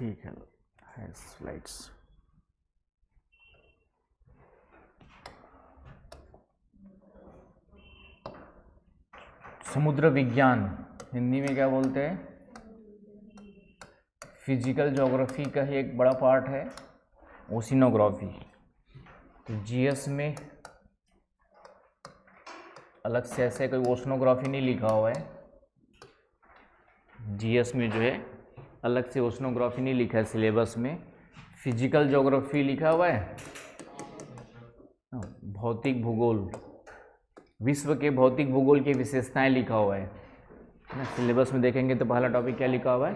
ठीक है स्लाइड्स। समुद्र विज्ञान हिंदी में क्या बोलते हैं? फिजिकल ज्योग्राफी का ही एक बड़ा पार्ट है ओशिनोग्राफी। तो जीएस में अलग से ऐसे कोई ओशनोग्राफी नहीं लिखा हुआ है। जीएस में जो है अलग से ओशनोग्राफी नहीं लिखा है सिलेबस में, फिजिकल ज्योग्राफी लिखा हुआ है। भौतिक भूगोल, विश्व के भौतिक भूगोल की विशेषताएं लिखा हुआ है ना। सिलेबस में देखेंगे तो पहला टॉपिक क्या लिखा हुआ है?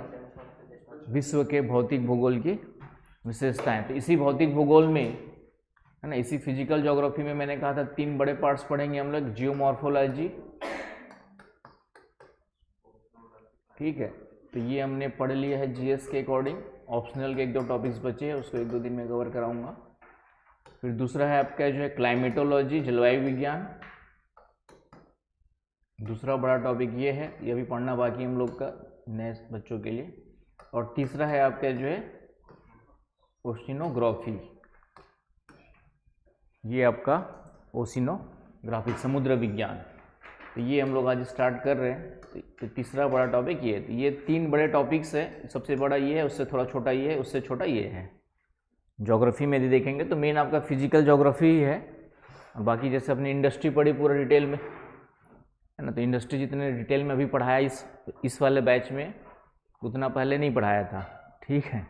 विश्व के भौतिक भूगोल की विशेषताएं। तो इसी भौतिक भूगोल में है ना, इसी फिजिकल ज्योग्राफी में मैंने कहा था 3 बड़े पार्ट्स पढ़ेंगे हम लोग। जियोमॉर्फोलॉजी, ठीक है, तो ये हमने पढ़ लिया है जीएस के अकॉर्डिंग। ऑप्शनल के 1-2 टॉपिक्स बचे हैं, उसको 1-2 दिन में कवर कराऊंगा। फिर दूसरा है आपका जो है क्लाइमेटोलॉजी, जलवायु विज्ञान। दूसरा बड़ा टॉपिक ये है, ये भी पढ़ना बाकी हम लोग का नए बच्चों के लिए। और तीसरा है आपका जो है ओशिनोग्राफी, ये आपका ओशिनोग्राफी समुद्र विज्ञान। तो ये हम लोग आज स्टार्ट कर रहे हैं। तो तीसरा बड़ा टॉपिक ये है। तो ये 3 बड़े टॉपिक्स है, सबसे बड़ा ये है, उससे थोड़ा छोटा ये है, उससे छोटा ये है। ज्योग्राफी में यदि देखेंगे तो मेन आपका फिजिकल ज्योग्राफी ही है, और बाकी जैसे अपनी इंडस्ट्री पढ़ी पूरा डिटेल में है ना। तो इंडस्ट्री जितने डिटेल में अभी पढ़ाया इस वाले बैच में, उतना पहले नहीं पढ़ाया था, ठीक है।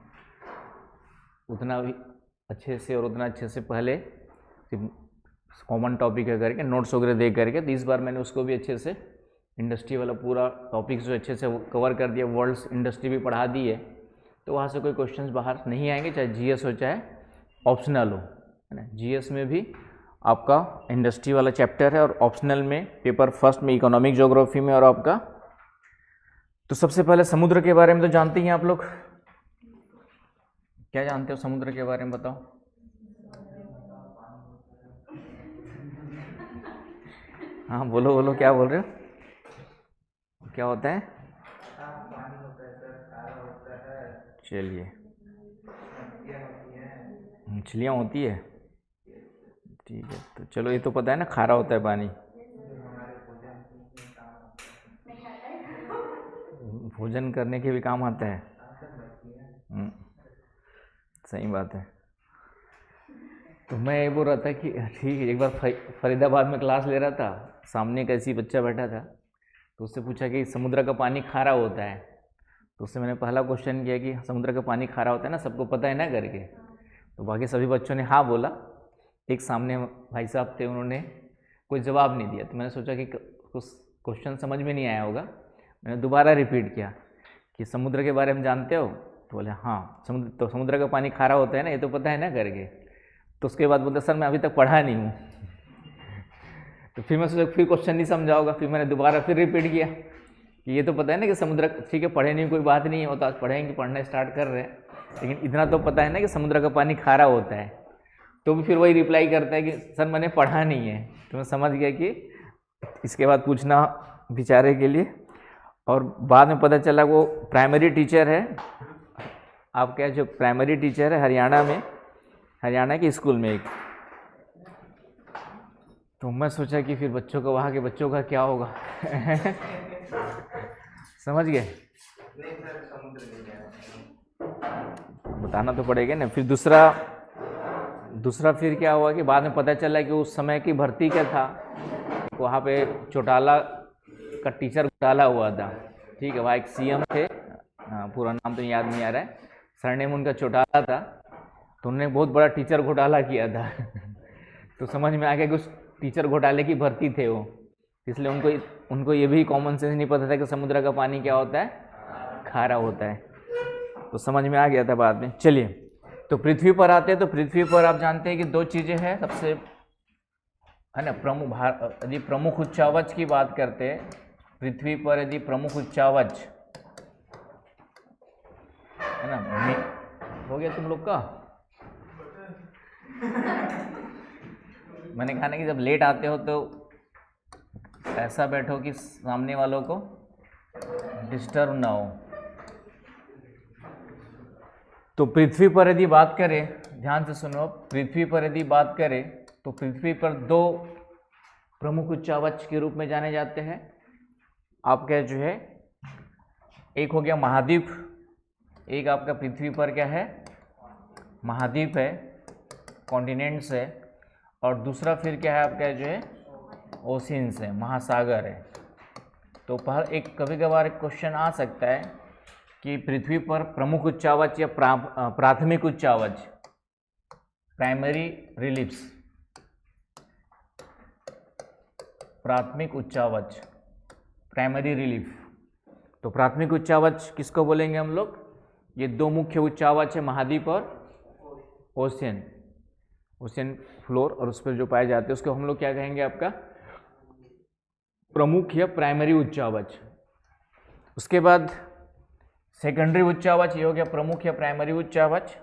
उतना भी अच्छे से और उतना अच्छे से पहले कॉमन टॉपिक है करके नोट्स वगैरह दे करके, तो इस बार मैंने उसको भी अच्छे से इंडस्ट्री वाला पूरा टॉपिक्स जो अच्छे से कवर कर दिया। वर्ल्ड्स इंडस्ट्री भी पढ़ा दी है, तो वहाँ से कोई क्वेश्चंस बाहर नहीं आएंगे, चाहे जीएस हो चाहे ऑप्शनल हो, है ना। जीएस में भी आपका इंडस्ट्री वाला चैप्टर है, और ऑप्शनल में पेपर फर्स्ट में इकोनॉमिक ज्योग्राफी में और आपका। तो सबसे पहले समुद्र के बारे में तो जानते ही हैं आप लोग। क्या जानते हो समुद्र के बारे में, बताओ। हाँ बोलो बोलो, क्या बोल रहे हो? क्या होता है? चलिए, मछलियाँ होती है, ठीक है। तो चलो, ये तो पता है ना, खारा होता है पानी। भोजन करने के भी काम आता है। सही बात है। तो मैं ये बोल रहा था कि ठीक है, एक बार फरीदाबाद में क्लास ले रहा था, सामने एक ऐसी बच्चा बैठा था, तो उससे पूछा कि समुद्र का पानी खारा होता है। तो उससे मैंने पहला क्वेश्चन किया कि समुद्र का पानी खारा होता है ना, सबको पता है ना करके। तो बाकी सभी बच्चों ने हाँ बोला। एक सामने भाई साहब थे, उन्होंने कोई जवाब नहीं दिया। तो मैंने सोचा कि कुछ क्वेश्चन समझ में नहीं आया होगा। मैंने दोबारा रिपीट किया कि समुद्र के बारे में जानते हो? तो बोले हाँ, समुद्र का पानी खारा होता है ना, ये तो पता है ना करके। तो उसके बाद बोलते सर मैं अभी तक पढ़ा नहीं हूँ। तो फिर मैं सोचा फिर क्वेश्चन नहीं समझा होगा, फिर मैंने दोबारा फिर रिपीट किया कि ये तो पता है ना कि समुद्र, ठीक है पढ़े नहीं कोई बात नहीं है, तो आज पढ़ेंगे, पढ़ना स्टार्ट कर रहे हैं, लेकिन इतना तो पता है ना कि समुद्र का पानी खारा होता है। तो भी फिर वही रिप्लाई करता है कि सर मैंने पढ़ा नहीं है। तो मैं समझ गया कि इसके बाद पूछना बेचारे के लिए। और बाद में पता चला वो प्राइमरी टीचर है, आपका जो प्राइमरी टीचर है हरियाणा में, हरियाणा के स्कूल में एक। तो मैं सोचा कि फिर बच्चों का, वहाँ के बच्चों का क्या होगा। समझ गए? बताना तो पड़ेगा ना। फिर दूसरा फिर क्या हुआ कि बाद में पता चला कि उस समय की भर्ती क्या था, वहाँ पे चौटाला का टीचर घोटाला हुआ था, ठीक है। वहाँ एक सीएम थे, हाँ पूरा नाम तो याद नहीं आ रहा है, सरनेम उनका चौटाला था। तो उन्होंने बहुत बड़ा टीचर घोटाला किया था। तो समझ में आ गया कि उस टीचर घोटाले की भर्ती थे वो, इसलिए उनको ये भी कॉमन सेंस नहीं पता था कि समुद्र का पानी क्या होता है, खारा होता है। तो समझ में आ गया था बाद में। चलिए, तो पृथ्वी पर आते हैं। तो पृथ्वी पर आप जानते हैं कि 2 चीज़ें हैं सबसे, है ना। यदि प्रमुख उच्चावच की बात करते हैं, पृथ्वी पर यदि प्रमुख उच्चावच है ना, हो गया तुम लोग का। मैंने कहा ना कि जब लेट आते हो तो ऐसा बैठो कि सामने वालों को डिस्टर्ब ना हो। तो पृथ्वी पर यदि बात करें, ध्यान से सुनो, पृथ्वी पर यदि बात करें तो पृथ्वी पर दो प्रमुख उच्चावच के रूप में जाने जाते हैं आपका जो है, एक हो गया महाद्वीप, एक आपका पृथ्वी पर क्या है, महाद्वीप है, कॉन्टिनेंट्स है, और दूसरा फिर क्या है आपका जो है, ओशियंस है, महासागर है। तो पर एक कभी कभार क्वेश्चन आ सकता है कि पृथ्वी पर प्रमुख उच्चावच या प्राथमिक उच्चावच, प्राइमरी रिलीफ्स, प्राथमिक उच्चावच, प्राइमरी रिलीफ। तो प्राथमिक उच्चावच किसको बोलेंगे हम लोग? ये दो मुख्य उच्चावच है, महाद्वीप और ओशियन, ओशियन फ्लोर, और उस पर जो पाए जाते हैं उसको हम लोग क्या कहेंगे आपका, प्रमुख या प्राइमरी उच्चावच। उसके बाद सेकेंडरी उच्चावच, ये हो गया प्रमुख या प्राइमरी उच्चावच।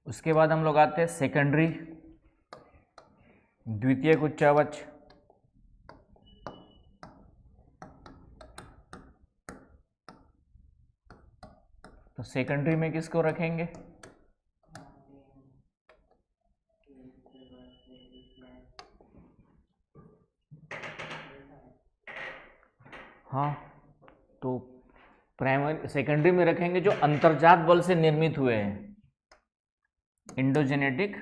उसके बाद हम लोग आते हैं सेकेंडरी, द्वितीयक उच्चावच। तो सेकेंडरी में किसको रखेंगे? हाँ, तो प्राइमरी सेकेंडरी में रखेंगे जो अंतर्जात बल से निर्मित हुए हैं, इंडोजेनेटिक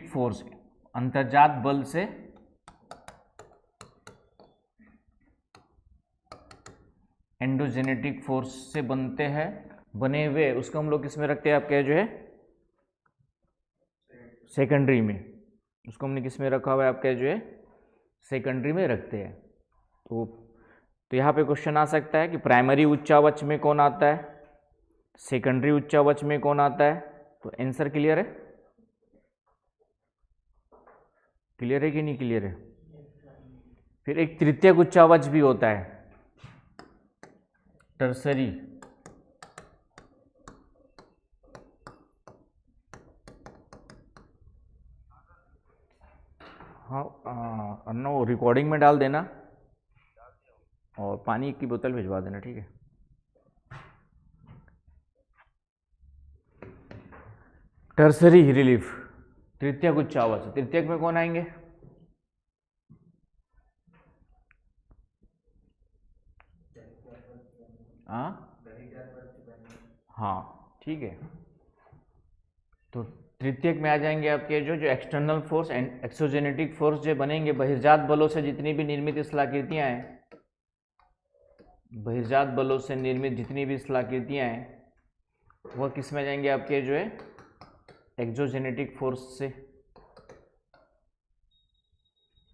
फोर्स, अंतर्जात बल से एंडोजेनेटिक फोर्स से बनते हैं, बने हुए, उसको हम लोग किस में रखते हैं आपके जो है, सेकेंडरी में। उसको हमने किस में रखा हुआ है आपके जो है, सेकेंडरी में रखते हैं। तो यहाँ पे क्वेश्चन आ सकता है कि प्राइमरी उच्चावच में कौन आता है, सेकेंडरी उच्चावच में कौन आता है। तो आंसर क्लियर है? क्लियर है कि नहीं क्लियर है? फिर एक तृतीयक उच्चावच भी होता है, टर्सरी, हाँ अन्नो रिकॉर्डिंग में डाल देना और पानी की बोतल भिजवा देना, ठीक है। टर्सरी रिलीफ, तृतीयक उच्चावच, तृतीयक में कौन आएंगे? हाँ ठीक है, तो तृतीयक में आ जाएंगे आपके जो external force and exogenetic force जो बनेंगे, बहिर्जात बलों से जितनी भी निर्मित स्थलाकृतियां हैं, बहिर्जात बलों से निर्मित जितनी भी स्थलाकृतियां हैं वह किस में जाएंगे आपके जो है, एक्सोजेनेटिक फोर्स से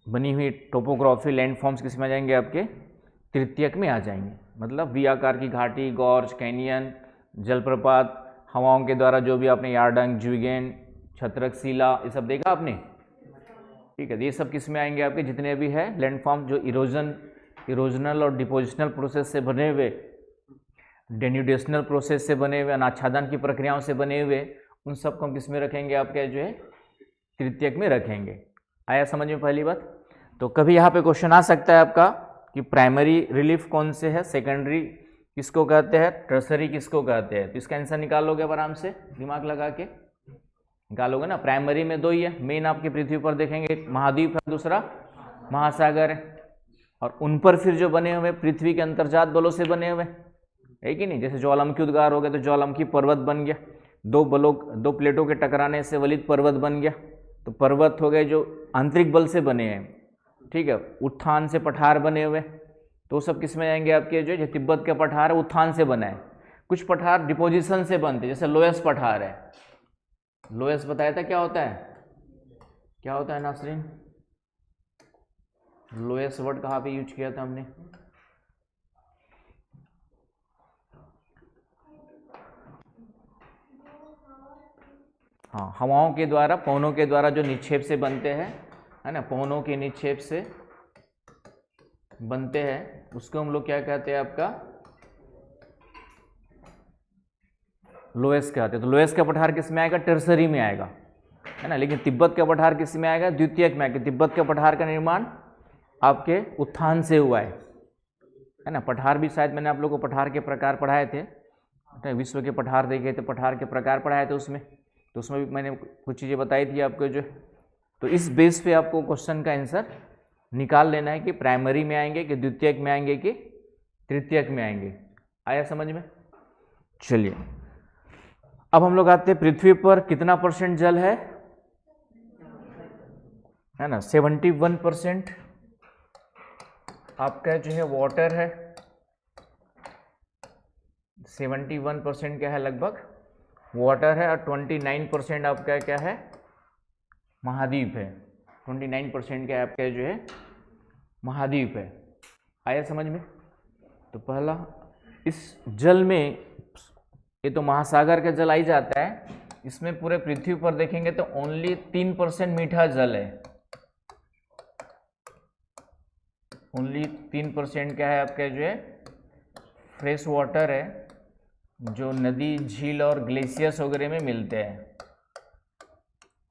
बनी हुई टोपोग्राफी लैंडफॉर्म्स किस में जाएंगे आपके, तृतीयक में आ जाएंगे। मतलब वी आकार की घाटी, गॉर्ज, कैनियन, जलप्रपात, हवाओं के द्वारा जो भी आपने यार्डंग, ज्यूगेन, छत्रक, सीला, ये सब देखा आपने, ठीक है। ये सब किस में आएंगे आपके, जितने भी है लैंडफॉर्म जो इरोजनल और डिपोजिशनल प्रोसेस से बने हुए, डेन्यूडेशनल प्रोसेस से बने हुए, अनाच्छादन की प्रक्रियाओं से बने हुए, उन सब को हम किस में रखेंगे आपके जो है, तृतीयक में रखेंगे। आया समझ में पहली बात? तो कभी यहाँ पे क्वेश्चन आ सकता है आपका कि प्राइमरी रिलीफ कौन से है, सेकेंडरी किसको कहते हैं, टर्सरी किसको कहते हैं। तो इसका आंसर निकालोगे अब आराम से दिमाग लगा के निकालोगे ना। प्राइमरी में दो ही है मेन आपकी पृथ्वी पर देखेंगे, एक महाद्वीप है, दूसरा महासागर है, और उन पर फिर जो बने हुए पृथ्वी के अंतर्जात बलों से बने हुए है कि नहीं। जैसे ज्वालामुखी उद्गार हो गया तो ज्वालामुखी पर्वत बन गया, दो प्लेटों के टकराने से वलित पर्वत बन गया, तो पर्वत हो गए जो आंतरिक बल से बने हैं, ठीक है। उत्थान से पठार बने हुए, तो सब किस में जाएंगे आपके जो तिब्बत का पठार है उत्थान से बना है। कुछ पठार डिपोजिशन से बनते, जैसे लोएस पठार है। लोएस बताया था क्या होता है, क्या होता है नासरीन? लोएस वर्ड कहाँ पे यूज किया था हमने? हाँ, हवाओं के द्वारा, पवनों के द्वारा जो निक्षेप से बनते हैं, है ना, पवनों के निक्षेप से बनते हैं, उसको हम लोग क्या कहते हैं आपका, लोएस कहते हैं। तो लोएस का पठार किस में आएगा, टर्सरी में आएगा, है ना। लेकिन तिब्बत का पठार किस में आएगा, द्वितीयक में आएगा। तिब्बत का पठार का निर्माण आपके उत्थान से हुआ है है ना। पठार भी शायद मैंने आप लोगों को पठार के प्रकार पढ़ाए थे, विश्व के पठार देखे थे, पठार के प्रकार पढ़ाए थे उसमें, तो उसमें भी मैंने कुछ चीज़ें बताई थी आपको जो। तो इस बेस पे आपको क्वेश्चन का आंसर निकाल लेना है कि प्राइमरी में आएंगे कि द्वितीयक में आएंगे कि तृतीयक में आएंगे। आया समझ में? चलिए अब हम लोग आते हैं पृथ्वी पर कितना % जल है ना। 71% आपका जो है वाटर है, 71% क्या है लगभग वाटर है, और 29% आपका क्या है महाद्वीप है। 29% क्या है आपका जो है महाद्वीप है। आया समझ में? तो पहला इस जल में, ये तो महासागर का जल आ ही जाता है, इसमें पूरे पृथ्वी पर देखेंगे तो ओनली 3% मीठा जल है। ओनली 3% क्या है आपका जो है फ्रेश वाटर है, जो नदी झील और ग्लेशियर्स वगैरह में मिलते हैं।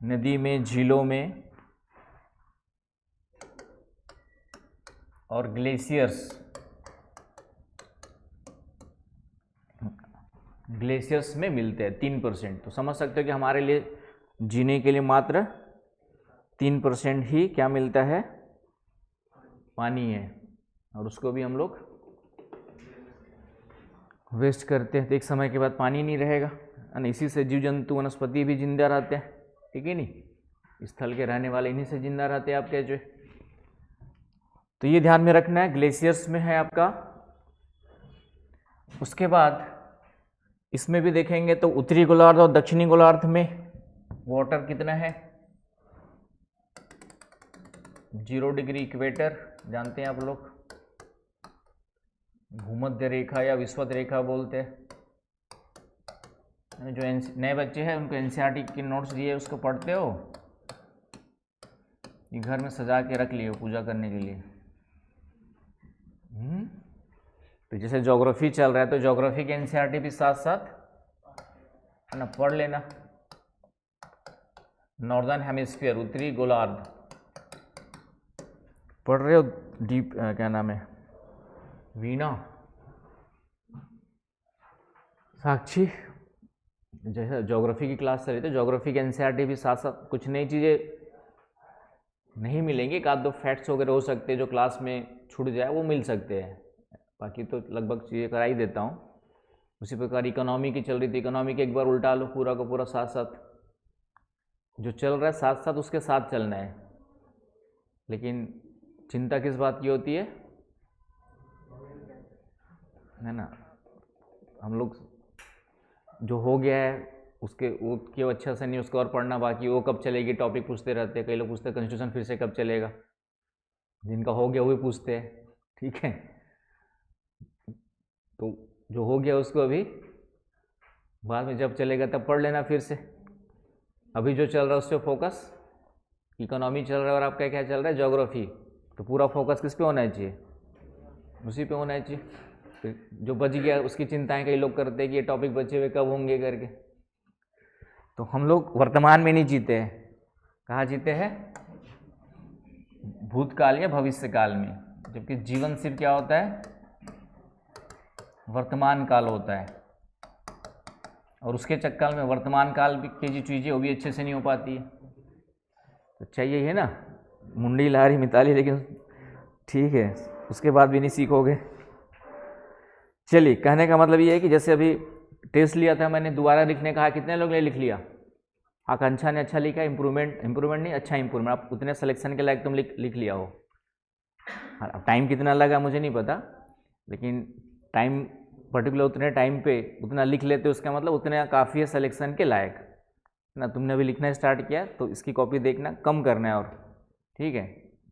नदी में, झीलों में और ग्लेशियर्स में मिलते हैं 3%। तो समझ सकते हो कि हमारे लिए जीने के लिए मात्र 3% ही क्या मिलता है पानी है, और उसको भी हम लोग वेस्ट करते हैं। तो एक समय के बाद पानी नहीं रहेगा, और इसी से जीव जंतु वनस्पति भी जिंदा रहते हैं, ठीक है नहीं। स्थल के रहने वाले इन्हीं से जिंदा रहते हैं आपके जो। तो ये ध्यान में रखना है, ग्लेशियर्स में है आपका। उसके बाद इसमें भी देखेंगे तो उत्तरी गोलार्ध और दक्षिणी गोलार्ध में वाटर कितना है 0 डिग्री इक्वेटर, जानते हैं आप लोग, भूमध्य रेखा या विषुवत रेखा बोलते हैं। जो नए बच्चे हैं उनको एनसीईआरटी के नोट्स दिए उसको पढ़ते हो, ये घर में सजा के रख लियो पूजा करने के लिए। तो जैसे ज्योग्राफी चल रहा है तो ज्योग्राफी के एनसीईआरटी भी साथ साथ है ना पढ़ लेना। नॉर्दर्न हेमिस्फीयर, उत्तरी गोलार्ध पढ़ रहे हो? डीप क्या नाम है वीणा, साक्षी, जैसे ज्योग्राफी की क्लास चल रही थी, ज्योग्राफी के एनसीईआरटी भी साथ साथ, कुछ नई चीज़ें नहीं मिलेंगी, एक आध दो फैक्ट्स वगैरह हो सकते हैं जो क्लास में छूट जाए वो मिल सकते हैं, बाकी तो लगभग चीज़ें करा ही देता हूँ। उसी प्रकार इकोनॉमी की चल रही थी, इकोनॉमी के एक बार उल्टा लो, पूरा का पूरा साथ साथ जो चल रहा है साथ साथ उसके साथ चलना है। लेकिन चिंता किस बात की होती है ना, हम लोग जो हो गया है उसके वो क्यों अच्छा से नहीं उसको और पढ़ना बाकी, वो कब चलेगी टॉपिक पूछते रहते हैं। कई लोग पूछते हैं कॉन्स्टिट्यूशन फिर से कब चलेगा, जिनका हो गया वो भी पूछते हैं, ठीक है। तो जो हो गया उसको अभी बाद में जब चलेगा तब पढ़ लेना फिर से। अभी जो चल रहा है उस पर फोकस, इकोनॉमी चल रहा है और आपका क्या चल रहा है ज्योग्राफी, तो पूरा फोकस किस पे होना चाहिए, उसी पे होना चाहिए। तो जो बच गया उसकी चिंताएं कई लोग करते हैं कि ये टॉपिक बचे हुए कब होंगे करके। तो हम लोग वर्तमान में नहीं जीते हैं, कहाँ जीते हैं भूतकाल या भविष्य काल में, जबकि जीवन सिर्फ क्या होता है वर्तमान काल होता है। और उसके चक्कर में वर्तमान काल की जो चीज़ें वो भी अच्छे से नहीं हो पाती है। तो चाहिए है ना मुंडी लहरी मिताली, लेकिन ठीक है उसके बाद भी नहीं सीखोगे। चलिए कहने का मतलब ये है कि जैसे अभी टेस्ट लिया था मैंने, दोबारा लिखने कहा, कितने लोग ने लिख लिया? आकांक्षा ने अच्छा लिखा, इम्प्रूवमेंट नहीं अच्छा इम्प्रूवमेंट, आप उतने सिलेक्शन के लायक तुम लिख लिया हो। अब टाइम कितना लगा मुझे नहीं पता, लेकिन टाइम पर्टिकुलर उतने टाइम पे उतना लिख लेते उसका मतलब उतने काफ़ी है सिलेक्शन के लायक ना। तुमने अभी लिखना स्टार्ट किया तो इसकी कॉपी देखना कम करना है, और ठीक है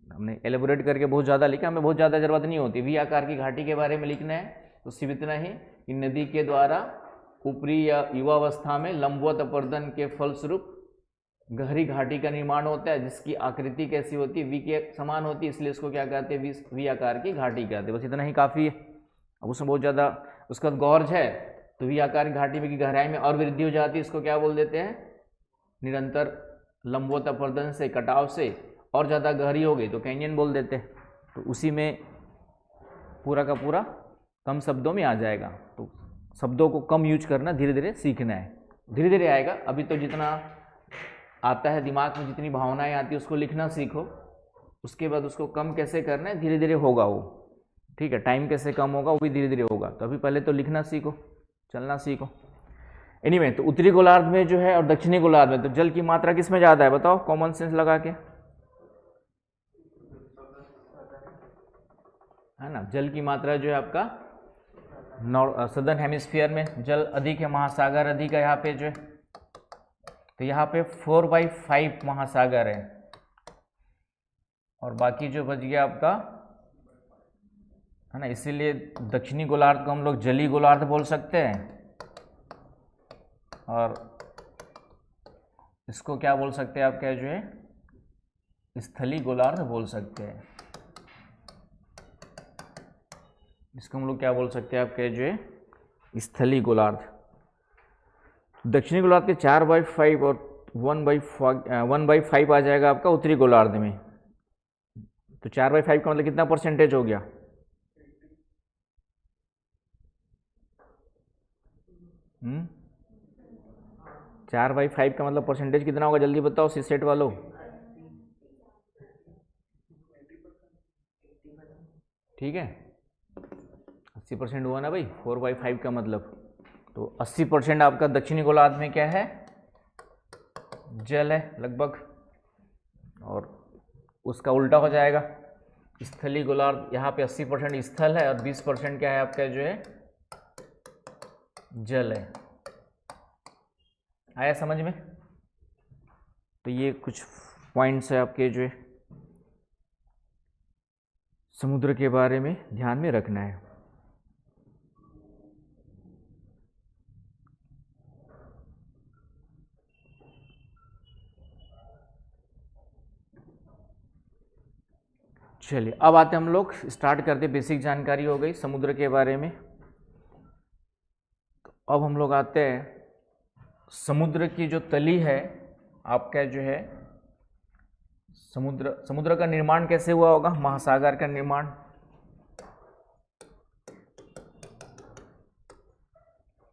हमने एलेबोरेट करके बहुत ज़्यादा लिखा, हमें बहुत ज़्यादा ज़रूरत नहीं होती। वी आकार की घाटी के बारे में लिखना है तो सिर्फ इतना ही कि नदी के द्वारा ऊपरी या युवावस्था में लंबवत अपर्दन के फलस्वरूप गहरी घाटी का निर्माण होता है, जिसकी आकृति कैसी होती है वी के समान होती है, इसलिए इसको क्या कहते हैं वी आकार की घाटी कहते हैं। बस इतना ही काफ़ी है। अब उसमें बहुत ज़्यादा उसका गौर्ज है तो वी आकार की घाटी में की गहराई में और वृद्धि हो जाती है, इसको क्या बोल देते हैं निरंतर लंबवत अपर्दन से कटाव से और ज़्यादा गहरी हो गई तो कैनियन बोल देते हैं। तो उसी में पूरा का पूरा कम शब्दों में आ जाएगा। तो शब्दों को कम यूज करना धीरे धीरे सीखना है, धीरे धीरे आएगा। अभी तो जितना आता है दिमाग में, जितनी भावनाएं आती है उसको लिखना सीखो, उसके बाद उसको कम कैसे करना है धीरे धीरे होगा वो, ठीक है। टाइम कैसे कम होगा वो भी धीरे धीरे होगा। तो अभी पहले तो लिखना सीखो, चलना सीखो। एनीवे, तो उत्तरी गोलार्ध में जो है और दक्षिणी गोलार्ध में तो जल की मात्रा किस में ज़्यादा है बताओ, कॉमन सेंस लगा के, है ना। जल की मात्रा जो है आपका सदर्न हेमिस्फीयर में जल अधिक है, महासागर अधिक है यहाँ पे जो है। तो यहाँ पे 4/5 महासागर है और बाकी जो बच गया आपका, है ना। इसीलिए दक्षिणी गोलार्ध को हम लोग जलीय गोलार्ध बोल सकते हैं और इसको क्या बोल सकते हैं आप, क्या जो है स्थलीय गोलार्ध बोल सकते हैं। इसको हम लोग क्या बोल सकते हैं आप, क्या जो है स्थलीय गोलार्ध। दक्षिणी गोलार्ध के 4/5 और 1/5 आ जाएगा आपका उत्तरी गोलार्ध में। तो 4/5 का मतलब कितना परसेंटेज हो गया, हम्म 4/5 का मतलब परसेंटेज कितना होगा, जल्दी बताओ सीसेट वालों। ठीक है, 80% हुआ ना भाई, 4/5 का मतलब। तो 80% आपका दक्षिणी गोलार्ध में क्या है, जल है लगभग, और उसका उल्टा हो जाएगा स्थलीय गोलार्ध। यहाँ पे 80% स्थल है और 20% क्या है आपका जो है जल है। आया समझ में। तो ये कुछ पॉइंट्स है आपके जो है समुद्र के बारे में ध्यान में रखना है। चलिए अब आते हम लोग स्टार्ट करते, बेसिक जानकारी हो गई समुद्र के बारे में। तो अब हम लोग आते हैं समुद्र की जो तली है आपका जो है, समुद्र का निर्माण कैसे हुआ होगा, महासागर का निर्माण।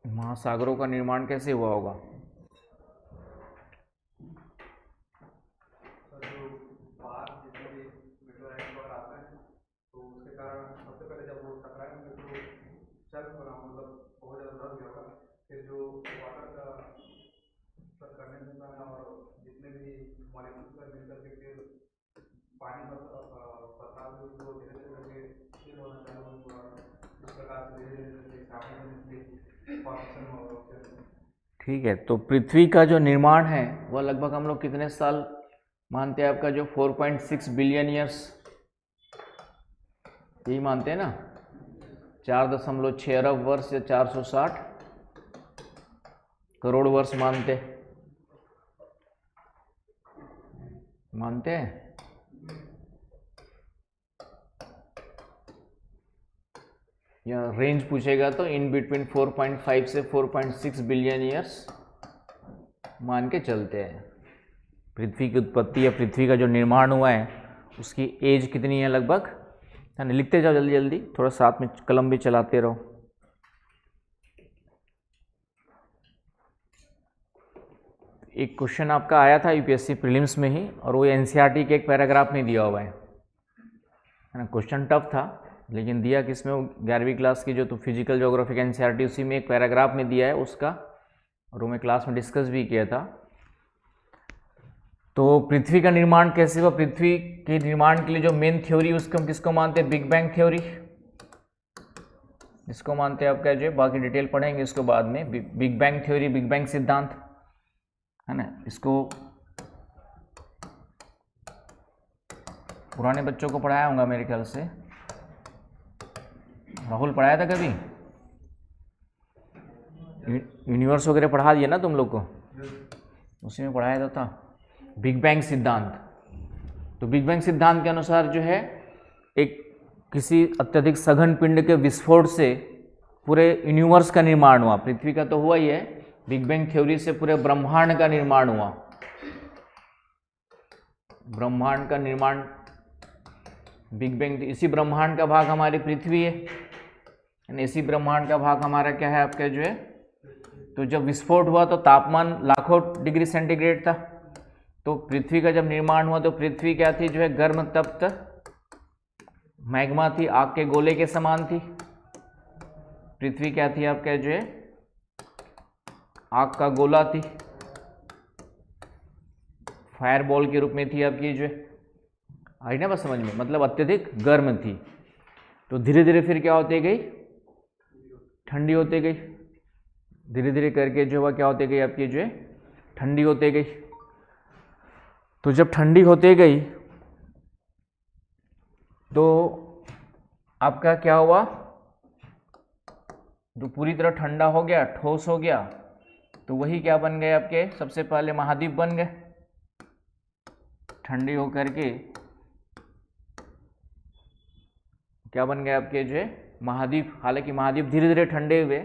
महासागरों का निर्माण कैसे हुआ होगा, ठीक है। तो पृथ्वी का जो निर्माण है वह लगभग हम लोग कितने साल मानते हैं आपका, जो 4.6 बिलियन ईयर्स, यही मानते हैं ना, 4.6 अरब वर्ष या 460 करोड़ वर्ष मानते हैं। या रेंज पूछेगा तो इन बिटवीन 4.5 से 4.6 बिलियन ईयर्स मान के चलते हैं। पृथ्वी की उत्पत्ति या पृथ्वी का जो निर्माण हुआ है उसकी एज कितनी है लगभग, है ना। लिखते जाओ जल्दी जल्दी, थोड़ा साथ में कलम भी चलाते रहो। एक क्वेश्चन आपका आया था यूपीएससी प्रीलिम्स में ही, और वो एनसीईआरटी के एक पैराग्राफ में दिया हुआ है ना। क्वेश्चन टफ था लेकिन दिया किसमें, वो 11वीं क्लास की जो तो फिजिकल ज्योग्राफी का एनसीईआरटी, उसी में एक पैराग्राफ में दिया है उसका, और वो मैं क्लास में डिस्कस भी किया था। तो पृथ्वी का निर्माण कैसे हुआ, पृथ्वी के निर्माण के लिए जो मेन थ्योरी उसको हम किसको मानते हैं, बिग बैंग थ्योरी, इसको मानते हैं आपका जो है। बाकी डिटेल पढ़ेंगे इसको बाद में। Big bang theory, big bang सिद्धांत, है ना। इसको पुराने बच्चों को पढ़ाया होगा मेरे ख्याल से, राहुल पढ़ाया था कभी, यूनिवर्स वगैरह पढ़ा दिया ना तुम लोग को, उसी में पढ़ाया था बिग बैंग सिद्धांत। तो बिग बैंग सिद्धांत के अनुसार जो है एक किसी अत्यधिक सघन पिंड के विस्फोट से पूरे यूनिवर्स का निर्माण हुआ। पृथ्वी का तो हुआ ही है, बिग बैंग थ्योरी से पूरे ब्रह्मांड का निर्माण हुआ। ब्रह्मांड का निर्माण बिग बैंग, इसी ब्रह्मांड का भाग हमारी पृथ्वी है, इसी ब्रह्मांड का भाग हमारा क्या है आपका जो है। तो जब विस्फोट हुआ तो तापमान लाखों डिग्री सेंटीग्रेड था। तो पृथ्वी का जब निर्माण हुआ तो पृथ्वी क्या थी जो है, गर्म तप्त मैग्मा थी, आग के गोले के समान थी। पृथ्वी क्या थी आपका जो है, आग का गोला थी, फायर बॉल के रूप में थी आपकी जो है। आई ना बस समझ में, मतलब अत्यधिक गर्म थी। तो धीरे धीरे फिर क्या होती गई, ठंडी होती गई, धीरे धीरे करके जो है क्या होती गई आपकी जो है, ठंडी होती गई। तो जब ठंडी होती गई तो आपका क्या हुआ, जो पूरी तरह ठंडा हो गया, ठोस हो गया, तो वही क्या बन गए आपके, सबसे पहले महाद्वीप बन गए। ठंडी होकर के क्या बन गए आपके जो है, महाद्वीप। हालांकि महाद्वीप धीरे धीरे ठंडे हुए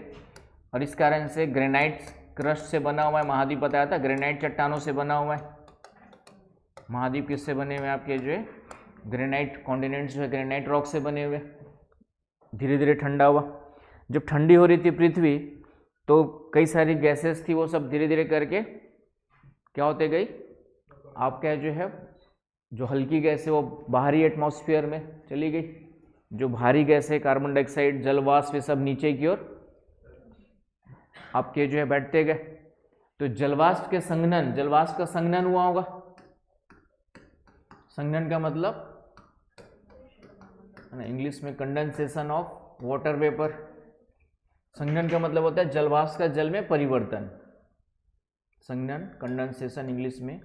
और इस कारण से ग्रेनाइट क्रस्ट से बना हुआ है महाद्वीप, बताया था ग्रेनाइट चट्टानों से बना हुआ है। महाद्वीप किससे बने हुए आपके जो है, ग्रेनाइट, कॉन्टिनेंट्स जो है ग्रेनाइट रॉक से बने हुए। धीरे धीरे ठंडा हुआ। जब ठंडी हो रही थी पृथ्वी तो कई सारी गैसेस थी, वो सब धीरे धीरे करके क्या होते गई, आपका जो है, जो हल्की गैस है वो बाहरी एटमॉस्फेयर में चली गई, जो भारी गैस है कार्बन डाइऑक्साइड, जलवाष्प, ये सब नीचे की ओर आपके जो है बैठते गए। तो जलवाष्प के संघनन, जलवाष्प का संघनन हुआ होगा। संघनन का मतलब इंग्लिश में कंडेंसेशन ऑफ वाटर वेपर। संघनन का मतलब होता है जलवाष्प का जल में परिवर्तन। संघनन, कंडेंसेशन इंग्लिश में।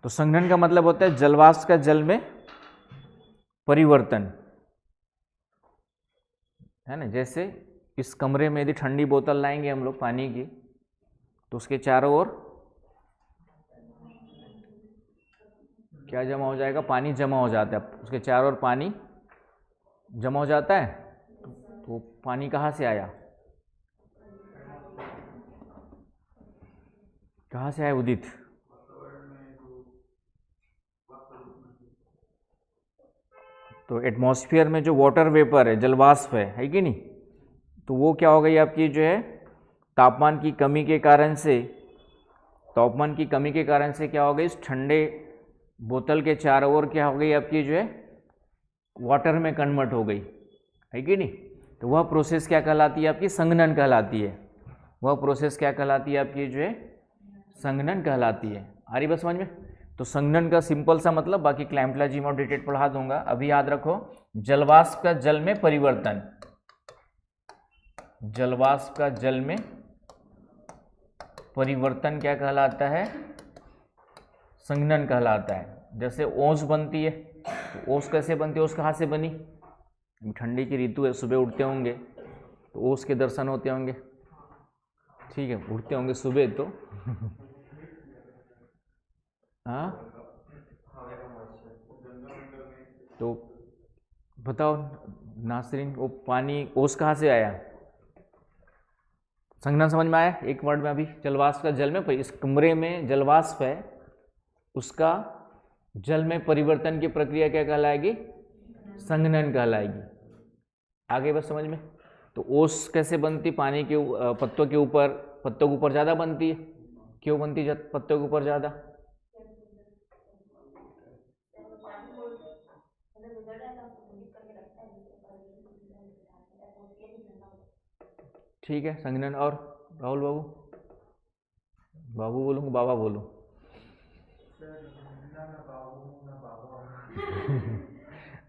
तो संघनन का मतलब होता है जलवाष्प का जल में परिवर्तन, है ना। जैसे इस कमरे में यदि ठंडी बोतल लाएंगे हम लोग पानी की, तो उसके चारों ओर क्या जमा हो जाएगा, पानी जमा हो जाता है। उसके चारों ओर पानी जमा हो जाता है। तो पानी कहाँ से आया, कहाँ से आया उदित? तो एटमॉस्फेयर में जो वाटर वेपर है, जलवाष्प है कि नहीं, तो वो क्या हो गई आपकी जो है, तापमान की कमी के कारण से, तापमान की कमी के कारण से क्या हो गई, इस ठंडे बोतल के चारों ओर क्या हो गई आपकी जो है, वाटर में कन्वर्ट हो गई, है कि नहीं। तो वह प्रोसेस क्या कहलाती है आपकी, संघनन कहलाती है। वह प्रोसेस क्या कहलाती है आपकी जो है, संघनन कहलाती है। आ रही बात समझ में? तो संघनन का सिंपल सा मतलब, बाकी क्लैम्पला जी में डिटेल पढ़ा दूंगा, अभी याद रखो, जलवाष्प का जल में परिवर्तन, जलवाष्प का जल में परिवर्तन क्या कहलाता है, संघनन कहलाता है। जैसे ओस बनती है, तो ओस कैसे बनती है, ओस कहाँ से बनी, ठंडी की ऋतु है, सुबह उठते होंगे तो ओस के दर्शन होते होंगे, ठीक है, उठते होंगे सुबह तो हाँ, तो बताओ नासरीन, वो पानी ओस कहाँ से आया, संघनन समझ में आया एक वर्ड में अभी। जलवाष्प का जल में, इस कमरे में जलवाष्प है, उसका जल में परिवर्तन की प्रक्रिया क्या कहलाएगी, संघनन कहलाएगी। आगे बस समझ में। तो ओस कैसे बनती, पानी के पत्तों के ऊपर, पत्तों के ऊपर ज़्यादा बनती है। क्यों बनती है पत्तों के ऊपर ज़्यादा, ठीक है, संघनन। और राहुल बाबू, बाबू बोलूँ बाबा बोलूँ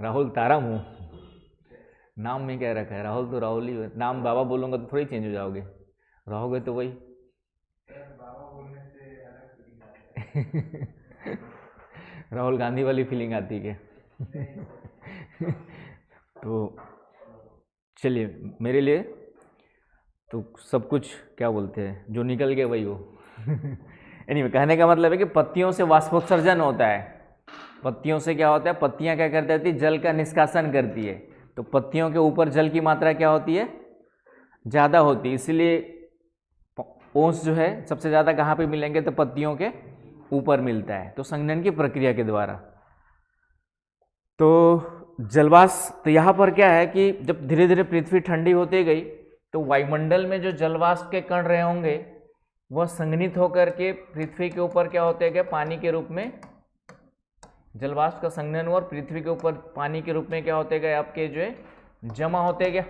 राहुल तारा मुँह, नाम में क्या रखा है, राहुल तो राहुल ही, नाम बाबा बोलूँगा तो थोड़ी चेंज हो जाओगे, रहोगे तो वही राहुल गांधी वाली फीलिंग आती है तो चलिए, मेरे लिए तो सब कुछ क्या बोलते हैं, जो निकल गया वही हो anyway, कहने का मतलब है कि पत्तियों से वाष्पोत्सर्जन होता है। पत्तियों से क्या होता है, पत्तियां क्या करती है, जल का निष्कासन करती है। तो पत्तियों के ऊपर जल की मात्रा क्या होती है, ज़्यादा होती है, इसीलिए ओस जो है सबसे ज़्यादा कहाँ पे मिलेंगे, तो पत्तियों के ऊपर मिलता है, तो संघनन की प्रक्रिया के द्वारा। तो जलवाष्प, तो यहाँ पर क्या है कि जब धीरे धीरे पृथ्वी ठंडी होती गई तो वायुमंडल में जो जलवाष्प के कण रहे होंगे वह संघनित होकर के पृथ्वी के ऊपर क्या होते गए, पानी के रूप में, जलवाष्प का संघनन हुआ और पृथ्वी के ऊपर पानी के रूप में क्या होते गए, आपके जो है जमा होते गए।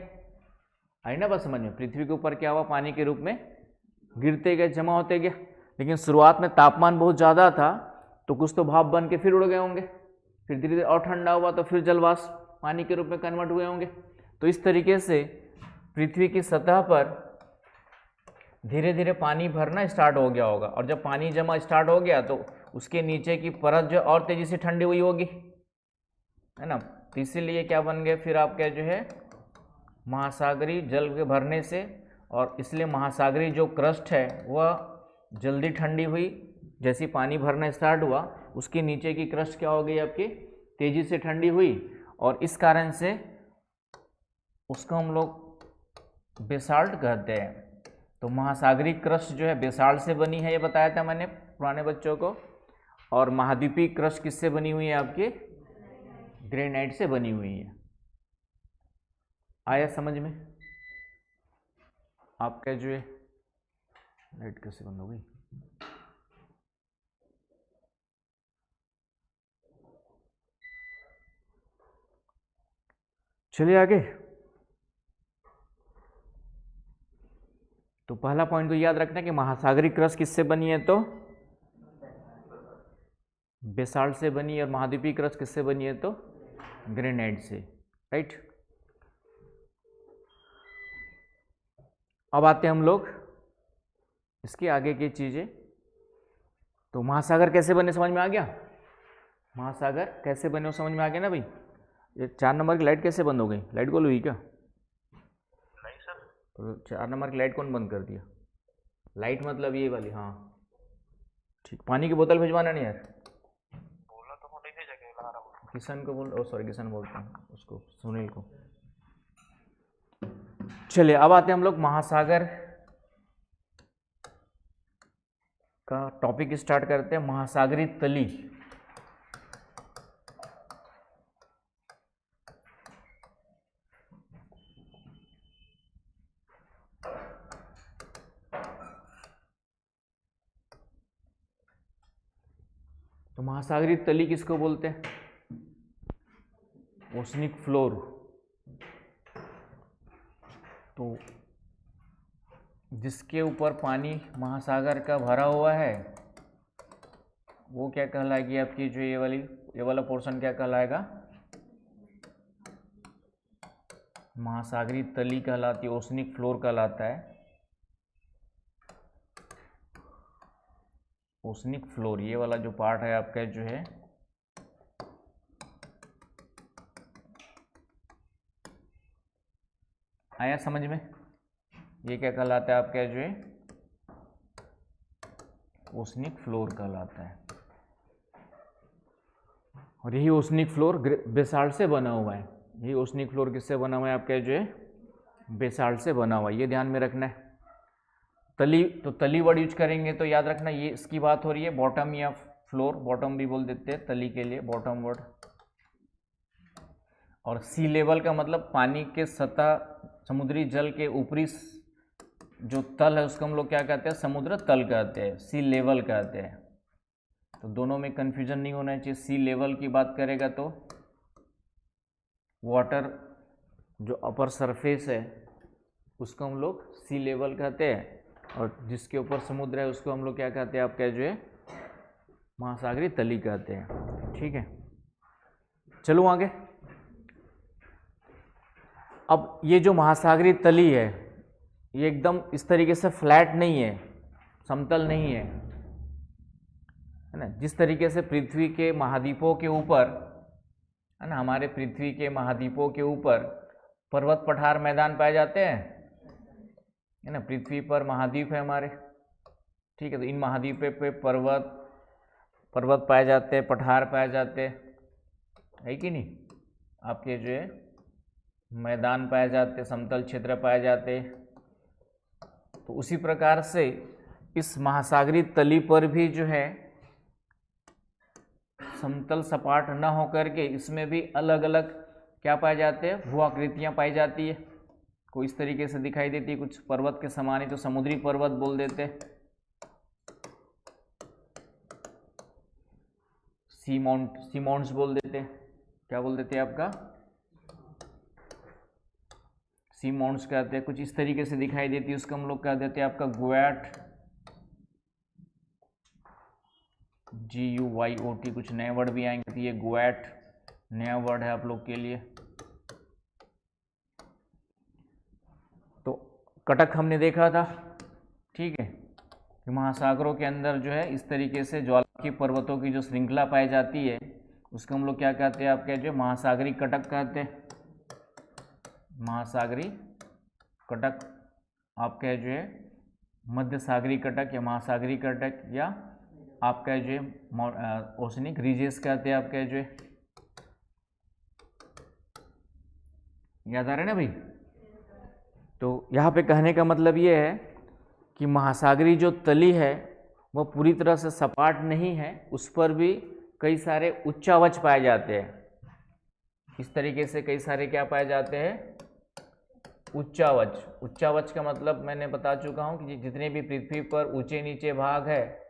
आई ना बात समझ में, पृथ्वी के ऊपर क्या हुआ, पानी के रूप में गिरते गए, जमा होते गए। लेकिन शुरुआत में तापमान बहुत ज़्यादा था तो कुछ तो भाप बन के फिर उड़ गए होंगे, फिर धीरे धीरे और ठंडा हुआ तो फिर जलवाष्प पानी के रूप में कन्वर्ट हुए होंगे। तो इस तरीके से पृथ्वी की सतह पर धीरे धीरे पानी भरना स्टार्ट हो गया होगा, और जब पानी जमा स्टार्ट हो गया तो उसके नीचे की परत जो और तेजी से ठंडी हुई होगी, है ना। तो इसीलिए क्या बन गए फिर आपका जो है महासागरीय जल के भरने से, और इसलिए महासागरीय जो क्रस्ट है वह जल्दी ठंडी हुई, जैसे पानी भरना स्टार्ट हुआ उसके नीचे की क्रस्ट क्या हो गई आपकी, तेजी से ठंडी हुई, और इस कारण से उसको हम लोग बेसाल्ट कहते हैं। तो महासागरीय क्रस्ट जो है बेसाल्ट से बनी है, ये बताया था मैंने पुराने बच्चों को। और महाद्वीपीय क्रस्ट किससे बनी हुई है, आपके ग्रेनाइट से बनी हुई है। आया समझ में? आपका जो है लाइट कैसे बंद हो गई? चलिए आगे। तो पहला पॉइंट तो याद रखना कि महासागरीय क्रस्ट किससे बनी है, तो बेसाल्ट से बनी है, और महाद्वीपीय क्रस्ट किससे बनी है, तो ग्रेनाइट से, राइट। अब आते हैं हम लोग इसके आगे की चीजें। तो महासागर कैसे बने समझ में आ गया, महासागर कैसे बने वो समझ में आ गया ना भाई। ये 4 नंबर की लाइट कैसे बंद हो गई, लाइट गोल हुई क्या? नहीं सर। तो 4 नंबर की लाइट कौन बंद कर दिया? लाइट मतलब ये वाली, हाँ ठीक। पानी की बोतल भिजवाना नहीं यार, बोलना तो फोन नहीं जगह किशन को बोल, सॉरी किशन बोलता हूँ उसको, सुनील को। चलिए अब आते हैं हम लोग महासागर का टॉपिक स्टार्ट करते हैं। महासागरीय तली, तो महासागरीय तली किसको बोलते हैं? Oceanic floor. तो जिसके ऊपर पानी महासागर का भरा हुआ है वो क्या कहलाएगी आपकी, जो ये वाला पोर्शन क्या कहलाएगा, महासागरीय तली कहलाती है, ओशनिक फ्लोर कहलाता है। ओशनिक फ्लोर ये वाला जो पार्ट है आपका जो है आया समझ में, ये क्या कहलाता है आपका जो है ओशनिक फ्लोर कहलाता है। और यही ओशनिक फ्लोर बेसाल्ट से बना हुआ है। यही ओशनिक फ्लोर किससे बना हुआ है आपका जो है बेसाल्ट से बना हुआ है, ये ध्यान में रखना है। तली, तो तली वर्ड यूज करेंगे तो याद रखना ये इसकी बात हो रही है, बॉटम या फ्लोर, बॉटम भी बोल देते हैं तली के लिए, बॉटम वर्ड। और सी लेवल का मतलब पानी के सतह, समुद्री जल के ऊपरी जो तल है उसको हम लोग क्या कहते हैं, समुद्र तल कहते हैं, सी लेवल कहते हैं। तो दोनों में कंफ्यूजन नहीं होना चाहिए। सी लेवल की बात करेगा तो वाटर जो अपर सरफेस है उसको हम लोग सी लेवल कहते हैं, और जिसके ऊपर समुद्र है उसको हम लोग क्या कहते हैं आपका जो है महासागरीय तली कहते हैं। ठीक है, चलो आगे। अब ये जो महासागरीय तली है ये एकदम इस तरीके से फ्लैट नहीं है, समतल नहीं है, है ना। जिस तरीके से पृथ्वी के महाद्वीपों के ऊपर, है ना, हमारे पृथ्वी के महाद्वीपों के ऊपर पर्वत पठार मैदान पाए जाते हैं, है ना। पृथ्वी पर महाद्वीप है हमारे, ठीक है। तो इन महाद्वीप पे पर्वत पाए जाते हैं, पठार पाए जाते हैं, है कि नहीं। आपके जो है मैदान पाए जाते, समतल क्षेत्र पाए जाते, तो उसी प्रकार से इस महासागरीय तली पर भी जो है समतल सपाट न होकर के इसमें भी अलग अलग क्या पाए जाते हैं, भू आकृतियाँ पाई जाती है। कोई इस तरीके से दिखाई देती है, कुछ पर्वत के समान ही, तो समुद्री पर्वत बोल देते हैं, सी माउंट्स बोल देते हैं। क्या बोल देते हैं आपका, सी माउंट्स कहते हैं। कुछ इस तरीके से दिखाई देती है, उसको हम लोग कह देते हैं आपका गुआट, GUYOT। कुछ नए वर्ड भी आएंगे, तो ये गुआट नया वर्ड है आप लोग के लिए। तो कटक हमने देखा था, ठीक है, कि महासागरों के अंदर जो है इस तरीके से ज्वालामुखी पर्वतों की जो श्रृंखला पाई जाती है उसको हम लोग क्या कहते हैं, आपके जो महासागरीय कटक कहते हैं। महासागरीय कटक आपका जो है मध्य सागरीय कटक या महासागरीय कटक, या आपका जो है ओशनिक रीजेस कहते हैं आपके जो है। याद आ रहा है ना भाई। तो यहाँ पे कहने का मतलब ये है कि महासागरीय जो तली है वह पूरी तरह से सपाट नहीं है, उस पर भी कई सारे उच्चावच पाए जाते हैं। इस तरीके से कई सारे क्या पाए जाते हैं, उच्चावच। उच्चावच का मतलब मैंने बता चुका हूँ कि जितने भी पृथ्वी पर ऊंचे नीचे भाग है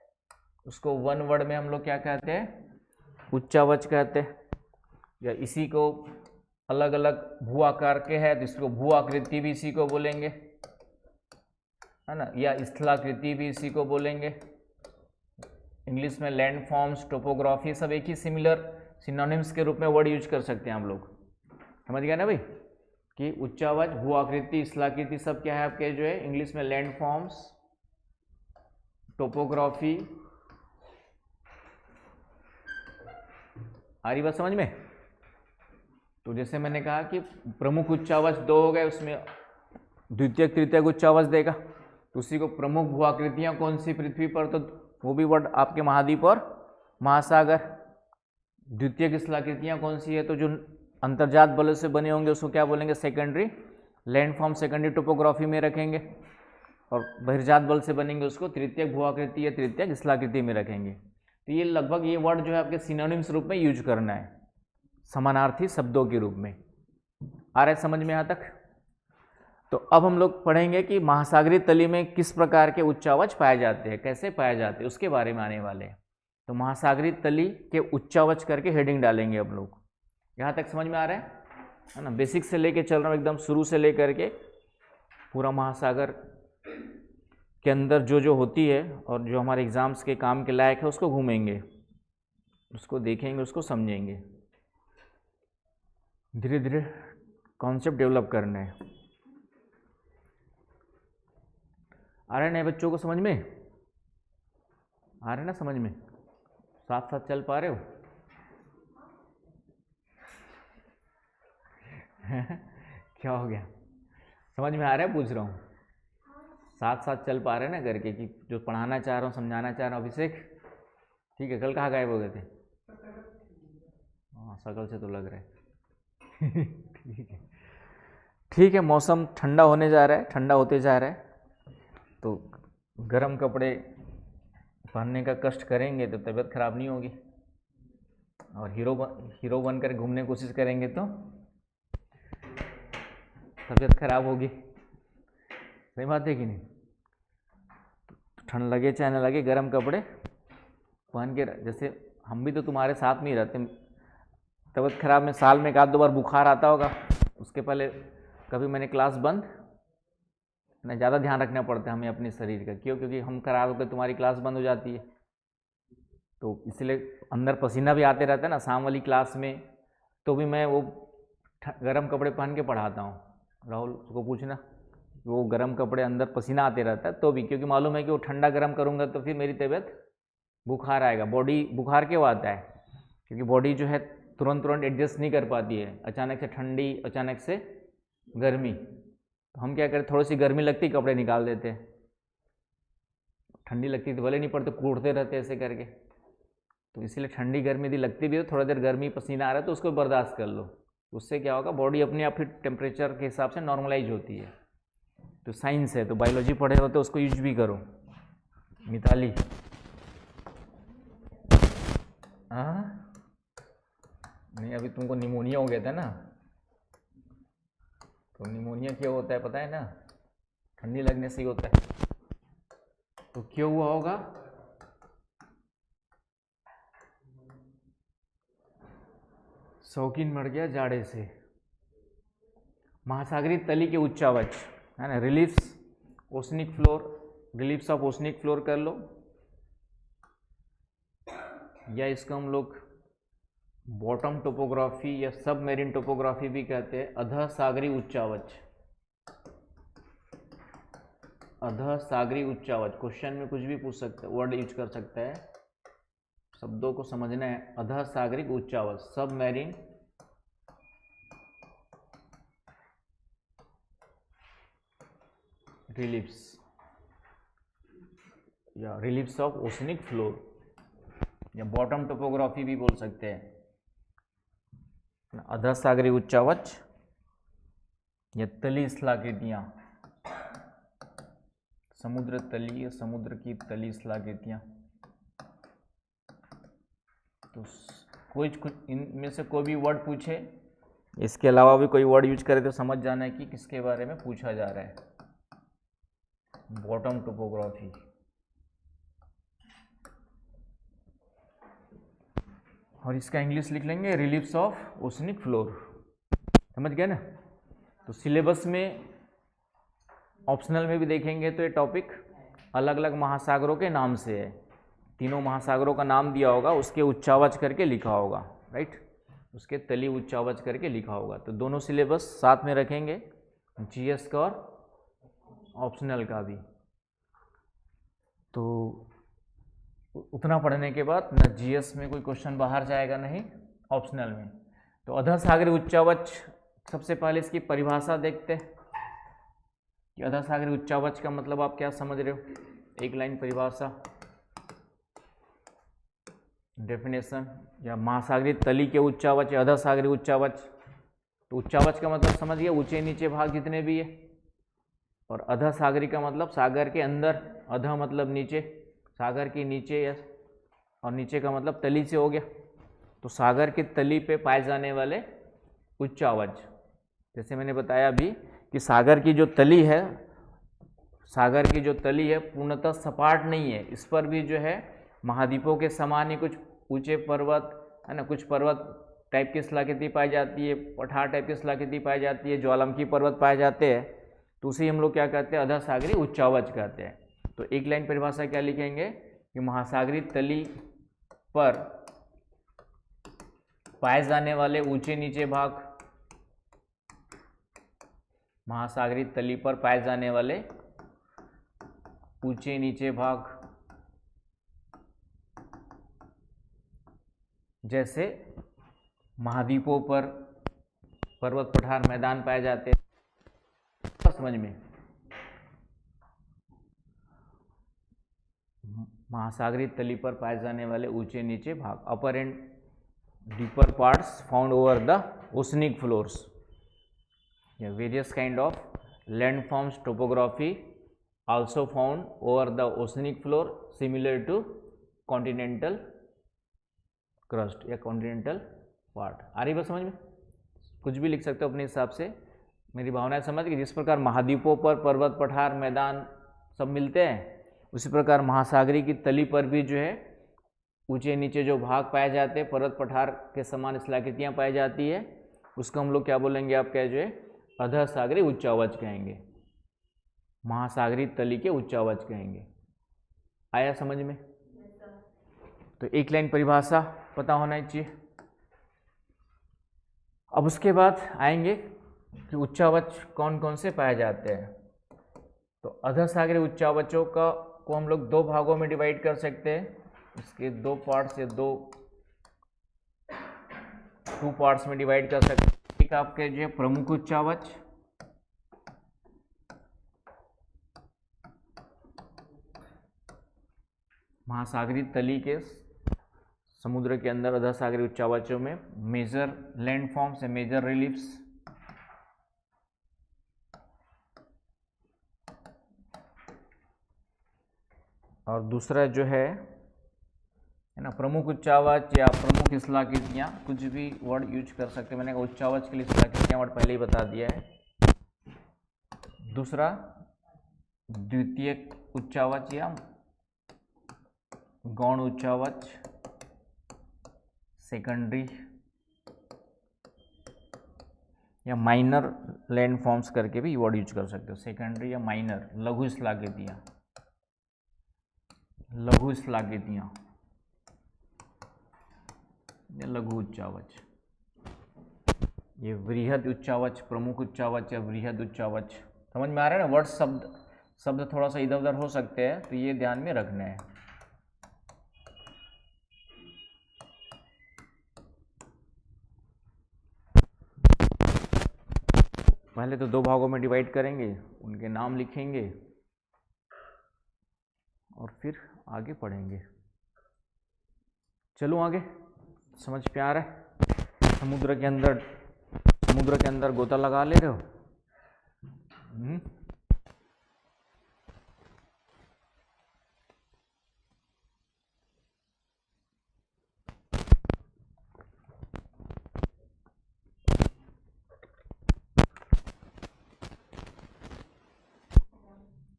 उसको वन वर्ड में हम लोग क्या कहते हैं, उच्चावच कहते हैं। या इसी को अलग अलग भू आकार के है तो इसको भू आकृति भी इसी को बोलेंगे, है ना, या स्थलाकृति भी इसी को बोलेंगे। इंग्लिश में लैंड फॉर्म्स, टोपोग्राफी, सब एक ही सिमिलर सिनोनिम्स के रूप में वर्ड यूज कर सकते हैं हम लोग। समझ गया ना भाई, कि उच्चावच, भू आकृति, स्थलाकृति सब क्या है आपके जो है इंग्लिश में लैंड फॉर्म्स, टोपोग्राफी। आ रही बात समझ में। तो जैसे मैंने कहा कि प्रमुख उच्चावच दो हो गए, उसमें द्वितीयक तृतीयक उच्चावच देगा, तो उसी को प्रमुख भू आकृतियां कौन सी पृथ्वी पर, तो वो भी वर्ड आपके महाद्वीप और महासागर। द्वितीयक स्थलाकृतियां कौन सी है, तो जो अंतर्जात बलों से बने होंगे उसको क्या बोलेंगे, सेकेंडरी लैंडफॉर्म, सेकेंडरी टोपोग्राफी में रखेंगे। और बहिर्जात बल से बनेंगे उसको तृतीयक भू आकृति या तृतीयक स्थलाकृति में रखेंगे। तो ये लगभग ये वर्ड जो है आपके सिनोनिम्स रूप में यूज करना है, समानार्थी शब्दों के रूप में। आ रहा है समझ में यहाँ तक। तो अब हम लोग पढ़ेंगे कि महासागरीय तली में किस प्रकार के उच्चावच पाए जाते हैं, कैसे पाए जाते हैं, उसके बारे में आने वाले हैं। तो महासागरीय तली के उच्चावच करके हेडिंग डालेंगे अब लोग। यहाँ तक समझ में आ रहा है ना। बेसिक से लेके चल रहा हूँ एकदम शुरू से लेकर के पूरा महासागर के अंदर जो जो होती है और जो हमारे एग्जाम्स के काम के लायक है उसको घूमेंगे, उसको देखेंगे, उसको समझेंगे। धीरे धीरे कॉन्सेप्ट डेवलप करना है। आ रहे हैं बच्चों को समझ में, आ रहे हैं ना समझ में, साथ साथ चल पा रहे हो। क्या हो गया, समझ में आ रहा है, पूछ रहा हूँ। साथ साथ चल पा रहे हैं ना करके, कि जो पढ़ाना चाह रहा हूँ, समझाना चाह रहा हूँ। अभिषेक ठीक है, कल कहाँ गायब हो गए थे? हाँ, शकल से तो लग रहा है। ठीक है, ठीक है। मौसम ठंडा होने जा रहा है, ठंडा होते जा रहा है, तो गर्म कपड़े पहनने का कष्ट करेंगे तो तबीयत खराब नहीं होगी, और हीरो बनकर घूमने की कोशिश करेंगे तो तबीयत खराब होगी। सही बात है कि नहीं। तो ठंड लगे चाहे न लगे, गर्म कपड़े पहन के, जैसे हम भी तो तुम्हारे साथ में ही रहते। तबीयत खराब में साल में एक आध दो बार बुखार आता होगा, उसके पहले कभी मैंने क्लास बंद ना, ज़्यादा ध्यान रखना पड़ता है हमें अपने शरीर का। क्यों? क्योंकि हम खराब होकर तुम्हारी क्लास बंद हो जाती है, तो इसलिए अंदर पसीना भी आते रहता है ना। शाम वाली क्लास में तो भी मैं वो गर्म कपड़े पहन के पढ़ाता हूँ। राहुल को पूछना, वो गर्म कपड़े अंदर पसीना आते रहता है तो भी, क्योंकि मालूम है कि वो ठंडा गर्म करूँगा तो फिर मेरी तबीयत बुखार आएगा। बॉडी बुखार क्यों आता है? क्योंकि बॉडी जो है तुरंत एडजस्ट नहीं कर पाती है, अचानक से ठंडी, अचानक से गर्मी। तो हम क्या करें, थोड़ी सी गर्मी लगती कपड़े निकाल देते हैं, ठंडी लगती तो भले नहीं पड़ते, कूटते रहते ऐसे करके। तो इसलिए ठंडी गर्मी यदि लगती भी है तो थोड़ा देर गर्मी पसीना आ रहा है तो उसको बर्दाश्त कर लो। उससे क्या होगा, बॉडी अपने आप ही टेम्परेचर के हिसाब से नॉर्मलाइज होती है। तो साइंस है, तो बायोलॉजी पढ़े हो तो उसको यूज भी करो। मिताली, हाँ नहीं, अभी तुमको निमोनिया हो गया था ना, तो निमोनिया क्यों होता है पता है ना? ठंडी लगने से ही होता है। तो क्यों हुआ होगा? शौकीन मर गया जाड़े से। महासागरीय तली के उच्चावच है ना, reliefs oceanic floor, reliefs of oceanic floor कर लो, या इसको हम लोग बॉटम टोपोग्राफी या सब मेरीन टोपोग्राफी भी कहते हैं। अधः सागरी उच्चावच, अधः सागरी उच्चावच, क्वेश्चन में कुछ भी पूछ सकते, वर्ड यूज कर सकता है, शब्दों को समझना है। अधः सागरिक उच्चावच, सब मेरीन रिलीफ्स या रिलीफ्स ऑफ ओशनिक फ्लोर, या बॉटम टोपोग्राफी भी बोल सकते हैं। अधः सागरी उच्चावच या तली स्थलाकृतियां, समुद्र तली या समुद्र की तली स्थलाकृतियां। तो कोई कुछ इनमें से कोई भी वर्ड पूछे, इसके अलावा भी कोई वर्ड यूज करे तो समझ जाना है कि किसके बारे में पूछा जा रहा है। बॉटम टोपोग्राफी, और इसका इंग्लिश लिख लेंगे रिलीफ्स ऑफ ओशनिक फ्लोर। समझ गए ना? तो सिलेबस में ऑप्शनल में भी देखेंगे तो ये टॉपिक अलग अलग महासागरों के नाम से है। तीनों महासागरों का नाम दिया होगा, उसके उच्चावच करके लिखा होगा, राइट, उसके तली उच्चावच करके लिखा होगा। तो दोनों सिलेबस साथ में रखेंगे, जीएस का और ऑप्शनल का भी। तो उतना पढ़ने के बाद न जीएस में कोई क्वेश्चन बाहर जाएगा, नहीं ऑप्शनल में। तो अधः सागरी उच्चावच, सबसे पहले इसकी परिभाषा देखते हैं कि अधः सागरी उच्चावच का मतलब आप क्या समझ रहे हो। एक लाइन परिभाषा, डेफिनेशन, या महासागरीय तली के उच्चावच या अधः सागरी उच्चावच। तो उच्चावच का मतलब समझ गया, ऊंचे नीचे भाग जितने भी है, और अधः सागरी का मतलब सागर के अंदर, अधः मतलब नीचे, सागर के नीचे, या और नीचे का मतलब तली से हो गया। तो सागर की तली पे पाए जाने वाले उच्चावच, जैसे मैंने बताया अभी कि सागर की जो तली है, सागर की जो तली है पूर्णतः सपाट नहीं है, इस पर भी जो है महाद्वीपों के समान ही कुछ ऊंचे पर्वत है ना, कुछ पर्वत टाइप की स्थलाकृति पाई जाती है, पठार टाइप की स्थलाकृति पाई जाती है, ज्वालामुखी पर्वत पाए जाते हैं। तो उसे हम लोग क्या कहते हैं, अधः सागरी उच्चावच कहते हैं। तो एक लाइन परिभाषा क्या लिखेंगे कि महासागरी तली पर पाए जाने वाले ऊंचे नीचे भाग, महासागरी तली पर पाए जाने वाले ऊंचे नीचे भाग, जैसे महाद्वीपों पर पर्वत पठार मैदान पाए जाते हैं। समझ में, महासागरीय तली पर पाए जाने वाले ऊंचे नीचे भाग, upper and deeper parts found over the oceanic floors, या various kind of landforms topography also found over the oceanic floor similar to continental crust या कॉन्टिनेंटल पार्ट। आ रही बात समझ में? कुछ भी लिख सकते हो अपने हिसाब से, मेरी भावनाएं समझ कि जिस प्रकार महाद्वीपों पर पर्वत पठार मैदान सब मिलते हैं, उसी प्रकार महासागरी की तली पर भी जो है ऊंचे नीचे जो भाग पाए जाते हैं, पर्वत पठार के समान स्थलाकृतियां पाई जाती है, उसको हम लोग क्या बोलेंगे, आप क्या जो है अधः सागरी उच्चावच कहेंगे, महासागरी तली के उच्चावच कहेंगे। आया समझ में? तो एक लाइन परिभाषा पता होना चाहिए। अब उसके बाद आएंगे कि उच्चावच कौन कौन से पाए जाते हैं। तो अधः सागरी उच्चावचों को हम लोग दो भागों में डिवाइड कर सकते हैं, इसके दो पार्ट्स या टू पार्ट्स में डिवाइड कर सकते हैं। एक आपके जो है प्रमुख उच्चावच, महासागरी तली के समुद्र के अंदर अधः सागरी उच्चावचों में मेजर लैंडफॉर्म्स या मेजर रिलीफ्स, और दूसरा जो है ना, प्रमुख उच्चावाच या प्रमुख स्थलाकृतियाँ, कुछ भी वर्ड यूज कर सकते हैं। मैंने कहा उच्चावाच के लिए स्थलाकृतियाँ वर्ड पहले ही बता दिया है। दूसरा द्वितीयक उच्चावाच या गौण उच्चावाच, सेकेंडरी या माइनर लैंड फॉर्म्स करके भी वर्ड यूज कर सकते हो। सेकेंडरी या माइनर लघु स्थलाकृतियाँ, लघु स्थलाकृतियाँ या लघु उच्चावाच। ये वृहद उच्चावाच, प्रमुख उच्चावाच या वृहद उच्चावाच, समझ में आ रहा है ना। वर्ड शब्द थोड़ा सा इधर उधर हो सकते हैं, तो ये ध्यान में रखना है। पहले तो 2 भागों में डिवाइड करेंगे, उनके नाम लिखेंगे और फिर आगे पढ़ेंगे। चलो आगे, समझ में आ रहा है। समुद्र के अंदर गोता लगा ले रहे हो।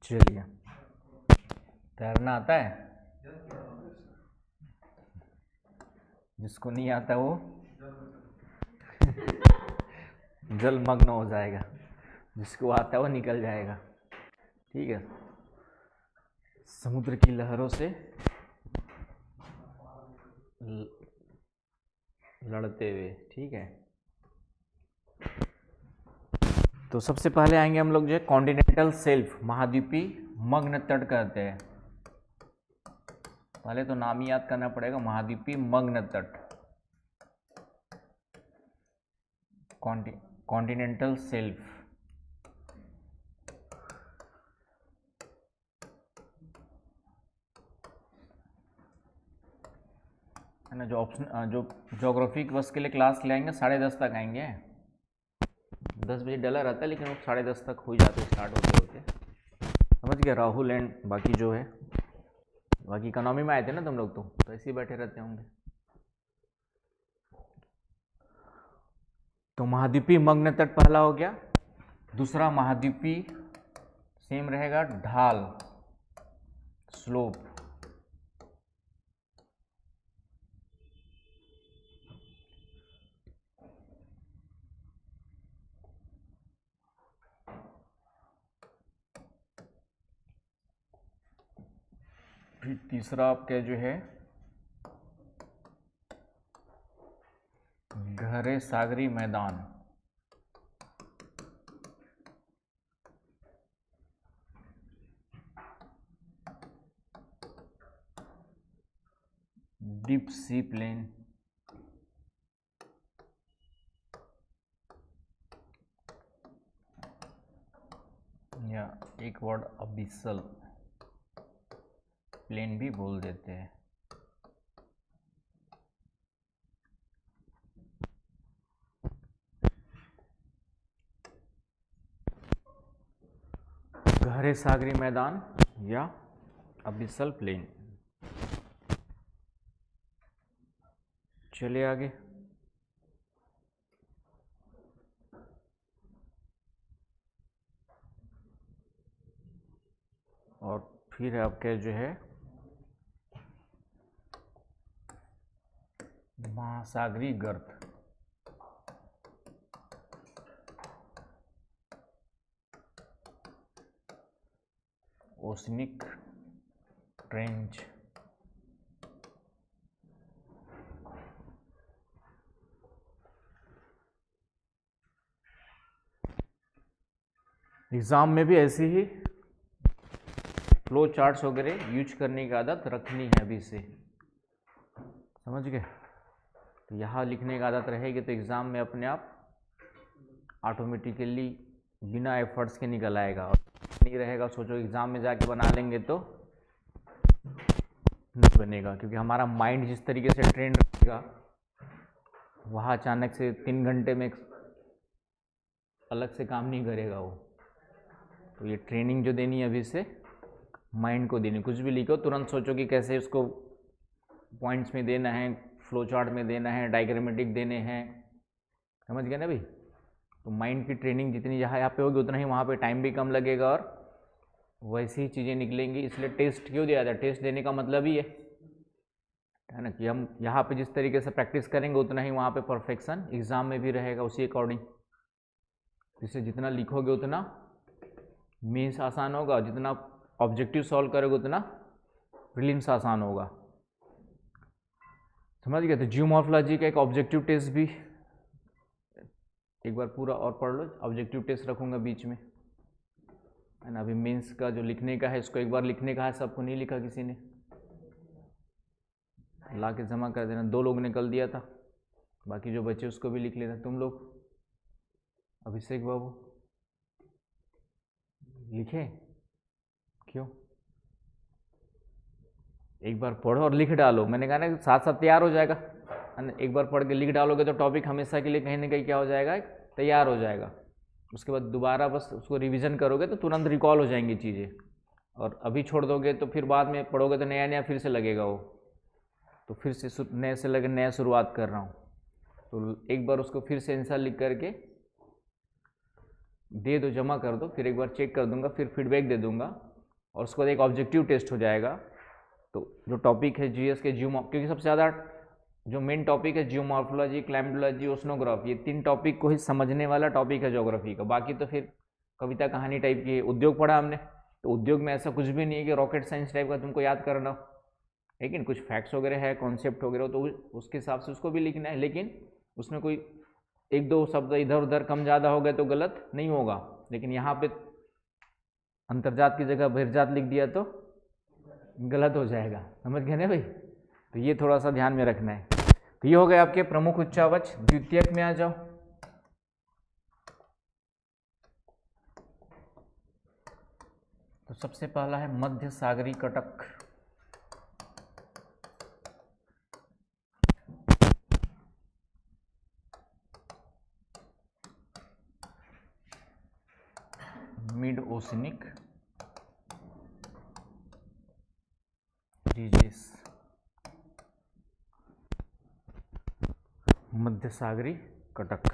चलिए, तैरना आता है? जिसको नहीं आता वो जलमग्न हो जाएगा, जिसको आता है वो निकल जाएगा। ठीक है, समुद्र की लहरों से लड़ते हुए। ठीक है, तो सबसे पहले आएंगे हम लोग जो है कॉन्टिनेंटल शेल्फ, महाद्वीपी मग्न तट कहते हैं। पहले तो नाम ही याद करना पड़ेगा, महाद्वीपी मग्न तट, कॉन्टिनेंटल शेल्फ। है ना, जो ऑप्शन जो ज्योग्राफी वर्ष के लिए क्लास लेंगे 10:30 तक आएंगे। 10 बजे डला रहता है, लेकिन वो 10:30 तक हो जाते, स्टार्ट होते। समझ गए? राहुल एंड बाकी जो है, बाकी इकोनॉमी में आए थे ना तुम लोग, तो ऐसे ही बैठे रहते होंगे। तो महाद्वीपी मग्न तट पहला हो गया। दूसरा महाद्वीपी सेम रहेगा, ढाल, स्लोप। फिर तीसरा आपका जो है गहरे सागरी मैदान, डीप सी प्लेन, या एक वर्ड अबिसल प्लेन भी बोल देते हैं। गहरे सागरी मैदान या अबिसल प्लेन। चलिए आगे, और फिर आपके जो है महासागरी गर्त, ओशनिक ट्रेंच। एग्जाम में भी ऐसी ही फ्लो चार्ट्स वगैरह यूज करने की आदत रखनी है अभी से, समझ गए? तो यहाँ लिखने की आदत रहेगी तो एग्ज़ाम में अपने आप ऑटोमेटिकली बिना एफर्ट्स के निकल आएगा। और नहीं रहेगा, सोचो एग्ज़ाम में जाके बना लेंगे तो नहीं बनेगा, क्योंकि हमारा माइंड जिस तरीके से ट्रेन रहेगा, वहाँ अचानक से 3 घंटे में अलग से काम नहीं करेगा वो। तो ये ट्रेनिंग जो देनी है अभी से माइंड को देनी, कुछ भी लिखो तुरंत सोचो कि कैसे उसको पॉइंट्स में देना है, फ्लो चार्ट में देना है, डायग्रामेटिक देने हैं, समझ गए ना भाई। तो माइंड की ट्रेनिंग जितनी यहाँ पे होगी उतना ही वहाँ पे टाइम भी कम लगेगा और वैसी ही चीज़ें निकलेंगी। इसलिए टेस्ट क्यों दिया था, टेस्ट देने का मतलब ही है ना, कि हम यहाँ पे जिस तरीके से प्रैक्टिस करेंगे उतना ही वहाँ पे परफेक्शन एग्ज़ाम में भी रहेगा उसी अकॉर्डिंग। इससे जितना लिखोगे उतना मीन्स आसान होगा, जितना ऑब्जेक्टिव सॉल्व करोगे उतना प्रीलिम्स आसान होगा, समझ गए। तो जियोमॉर्फोलॉजी का एक ऑब्जेक्टिव टेस्ट भी एक बार पूरा और पढ़ लो, ऑब्जेक्टिव टेस्ट रखूँगा बीच में, है ना। अभी मेंस का जो लिखने का है इसको एक बार लिखने का है, सबको नहीं लिखा किसी ने, ला के जमा कर देना। 2 लोग ने कल दिया था, बाकी जो बच्चे उसको भी लिख लेना। तुम लोग अभिषेक बाबू लिखे क्यों? एक बार पढ़ो और लिख डालो, मैंने कहा ना साथ साथ तैयार हो जाएगा। एक बार पढ़ के लिख डालोगे तो टॉपिक हमेशा के लिए कहीं ना कहीं क्या हो जाएगा, तैयार हो जाएगा। उसके बाद दोबारा बस उसको रिवीजन करोगे तो तुरंत रिकॉल हो जाएंगी चीज़ें, और अभी छोड़ दोगे तो फिर बाद में पढ़ोगे तो नया नया फिर से लगेगा वो, तो फिर से नए से लगे नया शुरुआत कर रहा हूँ। तो एक बार उसको फिर से आंसर लिख करके दे दो, जमा कर दो, फिर एक बार चेक कर दूंगा, फिर फीडबैक दे दूंगा, और उसके बाद एक ऑब्जेक्टिव टेस्ट हो जाएगा। तो जो टॉपिक है जीएस के क्योंकि सबसे ज़्यादा जो मेन टॉपिक है जियोमॉर्फोलॉजी, क्लाइमेटोलॉजी, ओशनोग्राफी, ये 3 टॉपिक को ही समझने वाला टॉपिक है ज्योग्राफी का। बाकी तो फिर कविता कहानी टाइप की है। उद्योग पढ़ा हमने, तो उद्योग में ऐसा कुछ भी नहीं है कि रॉकेट साइंस टाइप का तुमको याद करना हो, लेकिन कुछ फैक्ट्स वगैरह है, कॉन्सेप्ट वगैरह, तो उसके हिसाब से उसको भी लिखना है। लेकिन उसमें कोई 1-2 शब्द इधर उधर कम ज़्यादा हो गए तो गलत नहीं होगा। लेकिन यहाँ पे अंतर्जात की जगह बहिर्जात लिख दिया तो गलत हो जाएगा, समझ गए ना भाई। तो ये थोड़ा सा ध्यान में रखना है। तो ये हो गए आपके प्रमुख उच्चावच। द्वितीयक में आ जाओ। तो सबसे पहला है मध्य सागरी कटक। मिड ओशनिक रीजेस, मध्य सागरी कटक।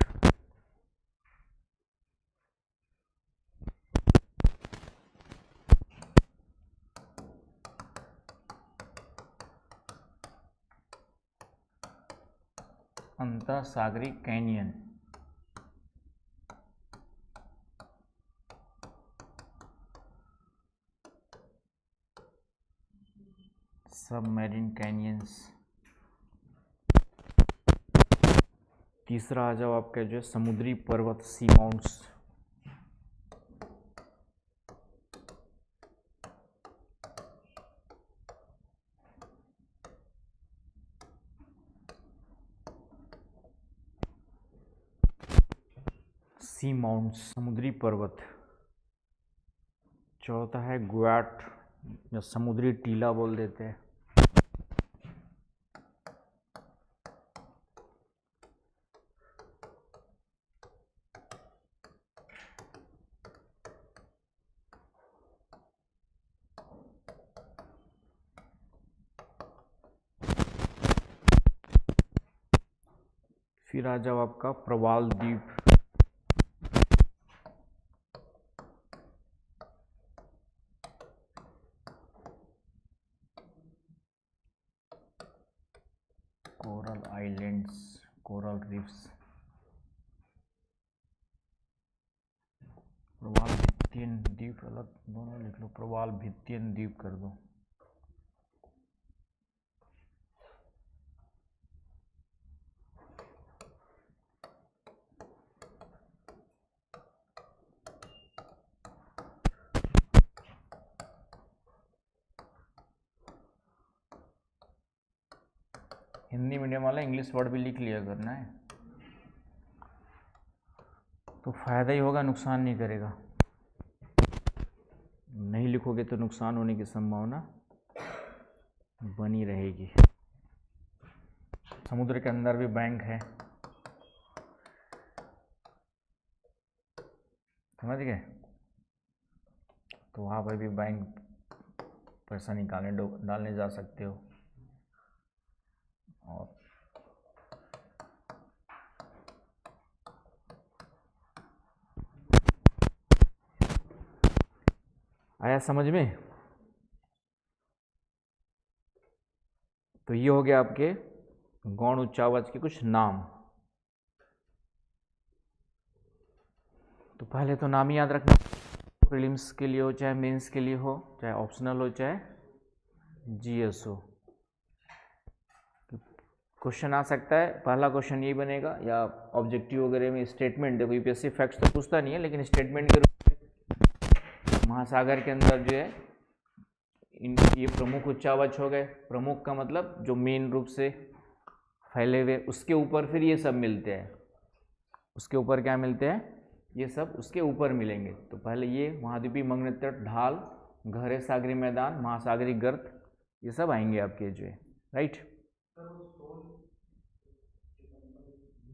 अंतःसागरी कैनियन, सबमरीन कैनियंस। तीसरा आ जाओ आपका जो है समुद्री पर्वत, सी माउंट्स। सी माउंट्स, समुद्री पर्वत। चौथा है ग्वाट या समुद्री टीला बोल देते हैं। फिर आ जाओ आपका प्रवाल द्वीप। Coral islands, coral reefs. प्रवाल भित्तियन द्वीप अलग दोनों लिख लो, प्रवाल भित्तियन द्वीप कर दो। हिंदी मीडियम वाला इंग्लिश वर्ड भी लिख लिया करना है, तो फायदा ही होगा, नुकसान नहीं करेगा। नहीं लिखोगे तो नुकसान होने की संभावना बनी रहेगी। समुद्र के अंदर भी बैंक है, समझ गए। तो वहाँ पर भी बैंक पैसा निकालने डालने जा सकते हो। और आया समझ में? तो ये हो गया आपके गौण उच्चावाच के कुछ नाम। तो पहले तो नाम याद रखना, प्रीलिम्स के लिए हो चाहे मेंस के लिए हो, चाहे ऑप्शनल हो चाहे जीएस हो। क्वेश्चन आ सकता है, पहला क्वेश्चन ये बनेगा, या ऑब्जेक्टिव वगैरह में स्टेटमेंट, देखो यूपीएससी फैक्ट्स तो पूछता नहीं है, लेकिन स्टेटमेंट के रूप में महासागर के अंदर जो है ये प्रमुख उच्चावाच हो गए। प्रमुख का मतलब जो मेन रूप से फैले हुए, उसके ऊपर फिर ये सब मिलते हैं। उसके ऊपर क्या मिलते हैं? ये सब उसके ऊपर मिलेंगे। तो पहले ये महाद्वीपीय मग्न तट, ढाल, गहरे सागरी मैदान, महासागरी गर्त, ये सब आएंगे आपके जो है, राइट।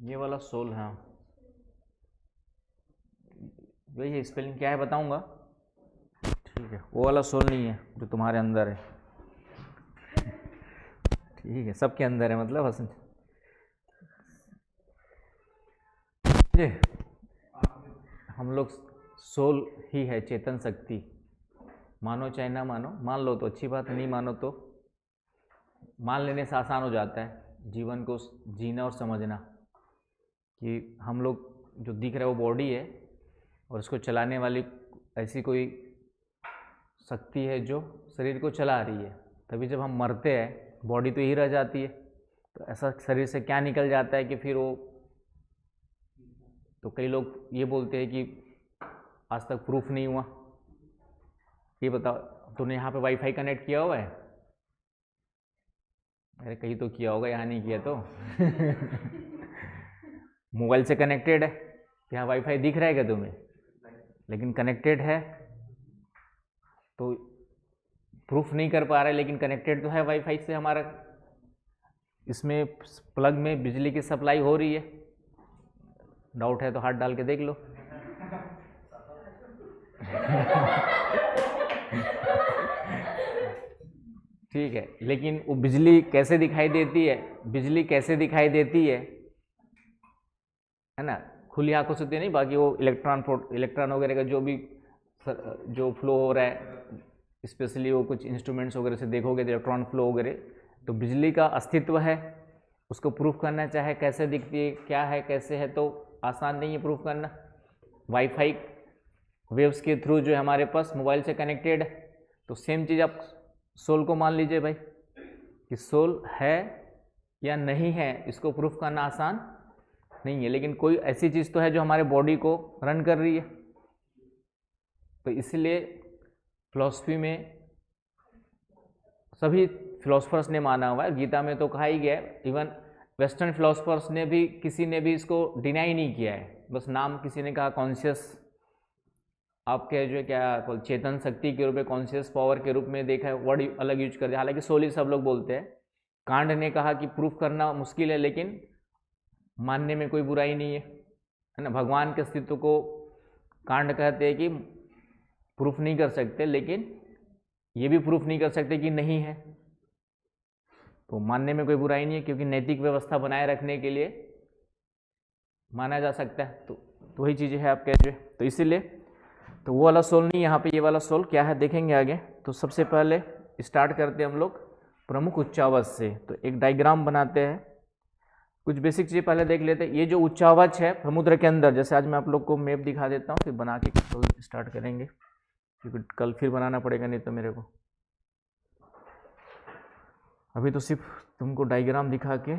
ये वाला सोल, हाँ वही है। स्पेलिंग क्या है बताऊंगा, ठीक है। वो वाला सोल नहीं है जो तुम्हारे अंदर है, ठीक है, सबके अंदर है, मतलब हसन हम लोग सोल ही है, चेतन शक्ति। मानो चाहे ना मानो, मान लो तो अच्छी बात, नहीं मानो तो मान लेने से आसान हो जाता है जीवन को जीना और समझना, कि हम लोग जो दिख रहा है वो बॉडी है, और उसको चलाने वाली ऐसी कोई शक्ति है जो शरीर को चला रही है। तभी जब हम मरते हैं बॉडी तो यही रह जाती है, तो ऐसा शरीर से क्या निकल जाता है कि फिर वो, तो कई लोग ये बोलते हैं कि आज तक प्रूफ नहीं हुआ। ये बताओ, तूने यहाँ पे वाईफाई कनेक्ट किया हुआ है? अरे कहीं तो किया होगा, यहाँ नहीं किया तो मोबाइल से कनेक्टेड है, यहाँ वाईफाई दिख रहा है क्या तुम्हें? लेकिन कनेक्टेड है, तो प्रूफ नहीं कर पा रहे, लेकिन कनेक्टेड तो है वाईफाई से हमारा। इसमें प्लग में बिजली की सप्लाई हो रही है। डाउट है तो हाथ डाल के देख लो ठीक है। लेकिन वो बिजली कैसे दिखाई देती है? बिजली कैसे दिखाई देती है ना, खुली आंखों से नहीं, बाकी वो इलेक्ट्रॉन वगैरह का जो फ्लो हो रहा है, स्पेशली वो कुछ इंस्ट्रूमेंट्स वगैरह से देखोगे तो इलेक्ट्रॉन फ्लो वगैरह, तो बिजली का अस्तित्व है। उसको प्रूफ करना चाहे कैसे दिखती है, क्या है, कैसे है, तो आसान नहीं है प्रूफ करना। वाईफाई वेव्स के थ्रू जो है हमारे पास मोबाइल से कनेक्टेड है। तो सेम चीज़ आप सोल को मान लीजिए भाई, कि सोल है या नहीं है, इसको प्रूफ करना आसान नहीं है, लेकिन कोई ऐसी चीज़ तो है जो हमारे बॉडी को रन कर रही है। तो इसलिए फिलॉसफी में सभी फिलोसफर्स ने माना हुआ है, गीता में तो कहा ही गया है, इवन वेस्टर्न फिलोसफर्स ने भी, किसी ने भी इसको डिनाई नहीं किया है। बस नाम किसी ने कहा कॉन्शियस, आपके जो है क्या चेतन शक्ति के रूप में, कॉन्शियस पावर के रूप में देखा है, वर्ड अलग यूज कर दिया। हालांकि सोल ही सब लोग बोलते हैं। कांड ने कहा कि प्रूफ करना मुश्किल है, लेकिन मानने में कोई बुराई नहीं है ना। भगवान के अस्तित्व को कांड कहते हैं कि प्रूफ नहीं कर सकते, लेकिन ये भी प्रूफ नहीं कर सकते कि नहीं है, तो मानने में कोई बुराई नहीं है, क्योंकि नैतिक व्यवस्था बनाए रखने के लिए माना जा सकता है। तो वही चीज़ें है आप कह रहे हैं। तो इसीलिए तो वो वाला सोल नहीं, यहाँ पे ये वाला सोल क्या है देखेंगे आगे। तो सबसे पहले स्टार्ट करते हैं हम लोग प्रमुख उच्चावच से। तो एक डायग्राम बनाते हैं, कुछ बेसिक चीज़ें पहले देख लेते हैं। ये जो उच्चावच है समुद्र के अंदर, जैसे आज मैं आप लोग को मैप दिखा देता हूँ, फिर बना के तो स्टार्ट करेंगे, क्योंकि कल फिर बनाना पड़ेगा नहीं तो मेरे को। अभी तो सिर्फ तुमको डायग्राम दिखा के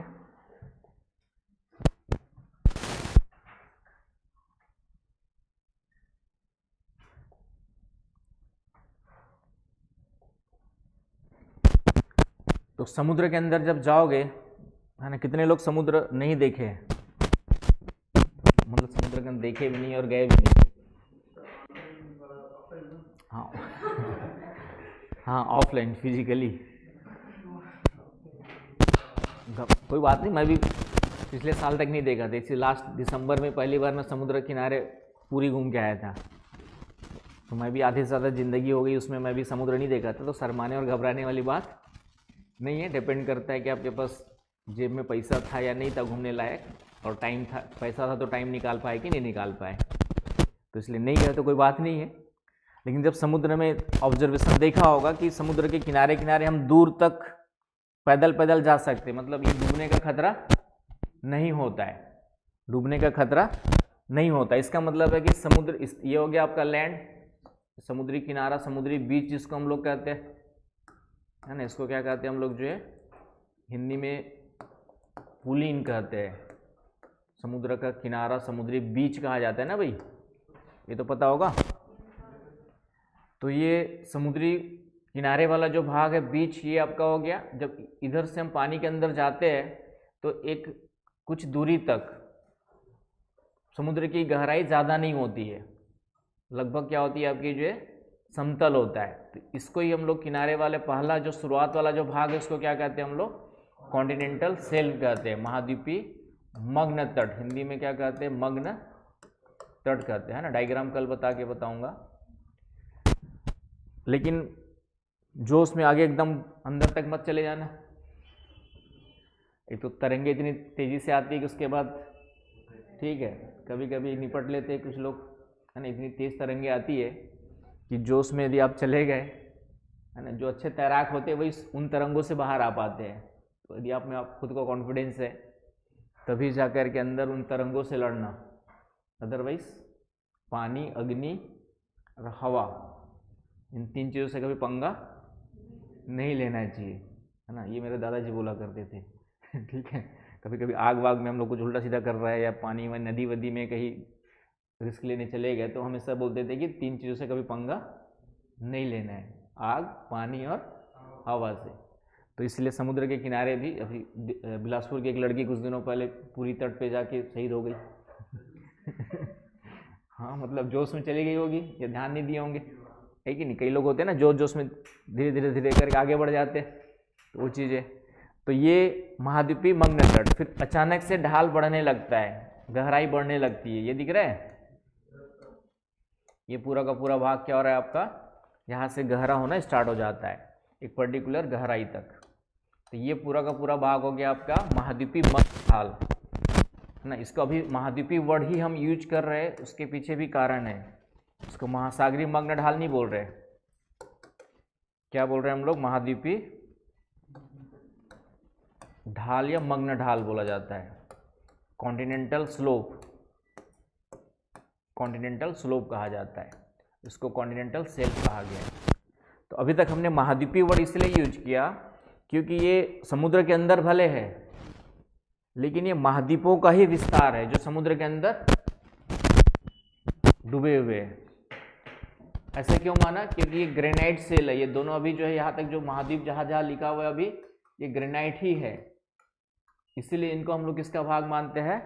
तो समुद्र के अंदर जब जाओगे, है ना, कितने लोग समुद्र नहीं देखे हैं, मतलब समुद्र के अंदर देखे भी नहीं और गए भी नहीं। हाँ हाँ, ऑफलाइन फिजिकली कोई बात नहीं, मैं भी पिछले साल तक नहीं देखा था। इसी लास्ट दिसंबर में पहली बार मैं समुद्र किनारे पूरी घूम के आया था। तो मैं भी आधे से ज़्यादा ज़िंदगी हो गई उसमें मैं भी समुद्र नहीं देखा था, तो शर्माने और घबराने वाली बात नहीं है। डिपेंड करता है कि आपके पास जेब में पैसा था या नहीं था घूमने लायक, और टाइम था, पैसा था तो टाइम निकाल पाए कि नहीं निकाल पाए। तो इसलिए नहीं गए तो कोई बात नहीं है। लेकिन जब समुद्र में ऑब्जर्वेशन देखा होगा कि समुद्र के किनारे किनारे हम दूर तक पैदल पैदल जा सकते, मतलब ये डूबने का खतरा नहीं होता है, डूबने का खतरा नहीं होता। इसका मतलब है कि समुद्र ये हो गया आपका लैंड, समुद्री किनारा, समुद्री बीच जिसको हम लोग कहते हैं, है ना। इसको क्या कहते हैं हम लोग जो है हिंदी में पुलिन कहते हैं। समुद्र का किनारा समुद्री बीच कहा जाता है ना भाई, ये तो पता होगा। तो ये समुद्री किनारे वाला जो भाग है बीच, ये आपका हो गया। जब इधर से हम पानी के अंदर जाते हैं तो एक कुछ दूरी तक समुद्र की गहराई ज़्यादा नहीं होती है, लगभग क्या होती है आपकी जो है समतल होता है। तो इसको ही हम लोग किनारे वाले पहला जो शुरुआत वाला जो भाग है उसको क्या कहते हैं हम लोग, कॉन्टिनेंटल शेल्फ कहते हैं, महाद्वीपीय मग्न तट। हिंदी में क्या कहते हैं, मग्न तट कहते हैं ना। डायग्राम कल बता के बताऊंगा। लेकिन जोश में आगे एकदम अंदर तक मत चले जाना। एक तो तरंगे इतनी तेजी से आती है कि उसके बाद ठीक है कभी कभी निपट लेते हैं कुछ लोग, है ना। इतनी तेज तरंगे आती है कि जोश में यदि आप चले गए, है ना, जो अच्छे तैराक होते हैं वही उन तरंगों से बाहर आ पाते हैं। तो यदि आप में आप खुद को कॉन्फिडेंस है तभी जाकर के अंदर उन तरंगों से लड़ना, अदरवाइज पानी, अग्नि और हवा, इन तीन चीज़ों से कभी पंगा नहीं लेना चाहिए, है ना। ये मेरे दादाजी बोला करते थे ठीक है। कभी कभी आग वाग में हम लोग कुछ उल्टा सीधा कर रहा है या पानी में नदी वदी में कहीं रिस्क लेने चले गए तो हमेशा बोलते थे कि तीन चीज़ों से कभी पंगा नहीं लेना है, आग, पानी और हवा से। तो इसलिए समुद्र के किनारे भी, अभी बिलासपुर की एक लड़की कुछ दिनों पहले पूरी तट पे जाके शहीद हो गई हाँ, मतलब जोश में चली गई होगी या ध्यान नहीं दिए होंगे, है कि नहीं। कई लोग होते हैं ना जोश जोश में धीरे धीरे धीरे करके आगे बढ़ जाते हैं, तो वो चीज़ें। तो ये महाद्वीपीय मग्न तट, फिर अचानक से ढाल बढ़ने लगता है, गहराई बढ़ने लगती है। ये दिख रहा है, ये पूरा का पूरा भाग क्या हो रहा है आपका, यहाँ से गहरा होना स्टार्ट हो जाता है एक पर्टिकुलर गहराई तक। तो ये पूरा का पूरा भाग हो गया आपका महाद्वीपीय मग्न ढाल, है ना। इसको अभी महाद्वीपीय वर्ड ही हम यूज कर रहे हैं, उसके पीछे भी कारण है। इसको महासागरीय मग्न ढाल नहीं बोल रहे, क्या बोल रहे हैं हम लोग, महाद्वीपीय ढाल या मग्न ढाल बोला जाता है। कॉन्टिनेंटल स्लोप, कॉन्टिनेंटल स्लोप कहा जाता है, इसको कॉन्टिनेंटल शेल्फ कहा गया है। तो अभी तक हमने महाद्वीपीय वर्ड इसलिए यूज किया क्योंकि ये समुद्र के अंदर भले है, लेकिन ये महाद्वीपों का ही विस्तार है जो समुद्र के अंदर डूबे हुए हैं। ऐसे क्यों माना, क्योंकि ये ग्रेनाइट सेल है, ये दोनों अभी जो है यहाँ तक जो महाद्वीप जहाँ जहाँ लिखा हुआ है अभी ये ग्रेनाइट ही है, इसीलिए इनको हम लोग किसका भाग मानते हैं,